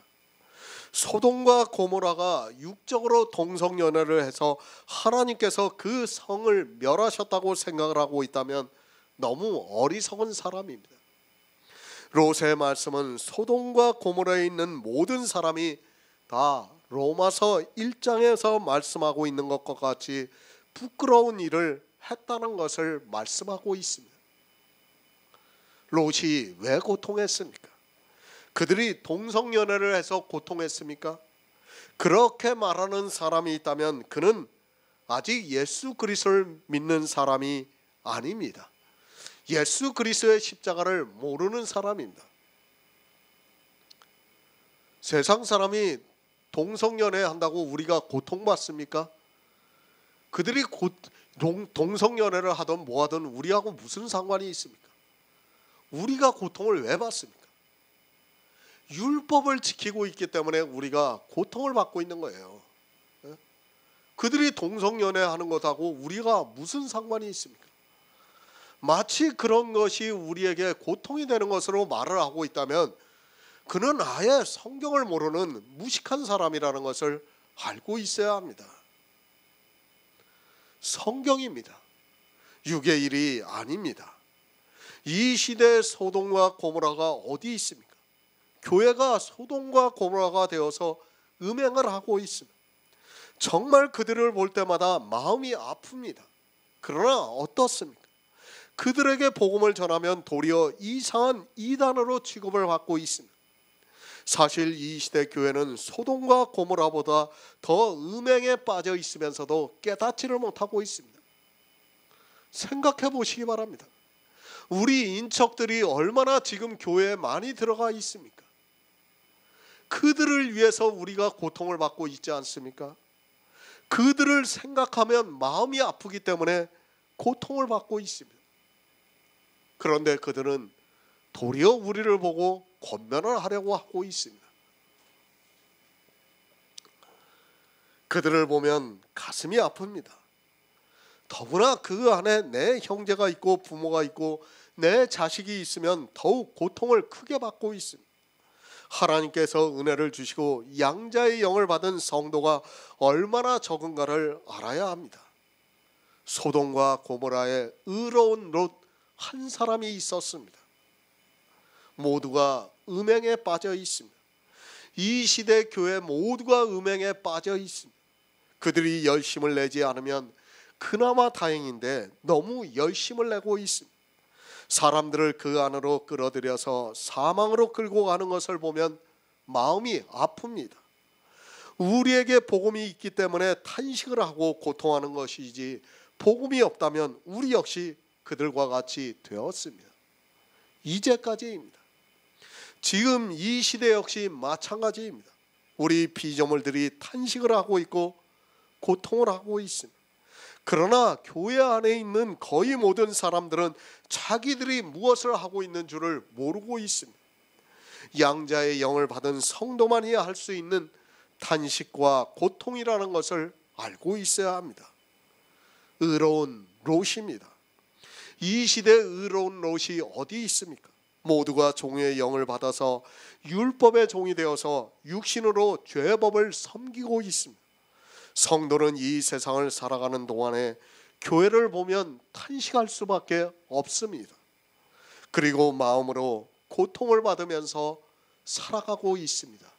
소돔과 고모라가 육적으로 동성연애를 해서 하나님께서 그 성을 멸하셨다고 생각을 하고 있다면 너무 어리석은 사람입니다. 롯의 말씀은 소돔과 고모라에 있는 모든 사람이 다 로마서 1장에서 말씀하고 있는 것과 같이 부끄러운 일을 했다는 것을 말씀하고 있습니다. 롯이 왜 고통했습니까? 그들이 동성연애를 해서 고통했습니까? 그렇게 말하는 사람이 있다면 그는 아직 예수 그리스도를 믿는 사람이 아닙니다. 예수 그리스도의 십자가를 모르는 사람입니다. 세상 사람이 동성연애 한다고 우리가 고통받습니까? 그들이 동성연애를 하든 뭐하든 우리하고 무슨 상관이 있습니까? 우리가 고통을 왜 받습니까? 율법을 지키고 있기 때문에 우리가 고통을 받고 있는 거예요. 그들이 동성연애 하는 것하고 우리가 무슨 상관이 있습니까? 마치 그런 것이 우리에게 고통이 되는 것으로 말을 하고 있다면 그는 아예 성경을 모르는 무식한 사람이라는 것을 알고 있어야 합니다. 성경입니다. 육의 일이 아닙니다. 이 시대의 소돔과 고모라가 어디 있습니까? 교회가 소돔과 고모라가 되어서 음행을 하고 있습니다. 정말 그들을 볼 때마다 마음이 아픕니다. 그러나 어떻습니까? 그들에게 복음을 전하면 도리어 이상한 이단으로 취급을 받고 있습니다. 사실 이 시대 교회는 소돔과 고모라보다 더 음행에 빠져 있으면서도 깨닫지를 못하고 있습니다. 생각해 보시기 바랍니다. 우리 인척들이 얼마나 지금 교회에 많이 들어가 있습니까? 그들을 위해서 우리가 고통을 받고 있지 않습니까? 그들을 생각하면 마음이 아프기 때문에 고통을 받고 있습니다. 그런데 그들은 도리어 우리를 보고 권면을 하려고 하고 있습니다. 그들을 보면 가슴이 아픕니다. 더구나 그 안에 내 형제가 있고 부모가 있고 내 자식이 있으면 더욱 고통을 크게 받고 있습니다. 하나님께서 은혜를 주시고 양자의 영을 받은 성도가 얼마나 적은가를 알아야 합니다. 소돔과 고모라에 의로운 롯 한 사람이 있었습니다. 모두가 음행에 빠져 있습니다. 이 시대 교회 모두가 음행에 빠져 있습니다. 그들이 열심을 내지 않으면 그나마 다행인데 너무 열심을 내고 있습니다. 사람들을 그 안으로 끌어들여서 사망으로 끌고 가는 것을 보면 마음이 아픕니다. 우리에게 복음이 있기 때문에 탄식을 하고 고통하는 것이지 복음이 없다면 우리 역시 그들과 같이 되었습니다. 이제까지입니다. 지금 이 시대 역시 마찬가지입니다. 우리 피조물들이 탄식을 하고 있고 고통을 하고 있습니다. 그러나 교회 안에 있는 거의 모든 사람들은 자기들이 무엇을 하고 있는 줄을 모르고 있습니다. 양자의 영을 받은 성도만이 할 수 있는 탄식과 고통이라는 것을 알고 있어야 합니다. 의로운 롯입니다. 이 시대의 의로운 롯이 어디 있습니까? 모두가 종의 영을 받아서 율법의 종이 되어서 육신으로 죄의 법을 섬기고 있습니다. 성도는 이 세상을 살아가는 동안에 교회를 보면 탄식할 수밖에 없습니다. 그리고 마음으로 고통을 받으면서 살아가고 있습니다.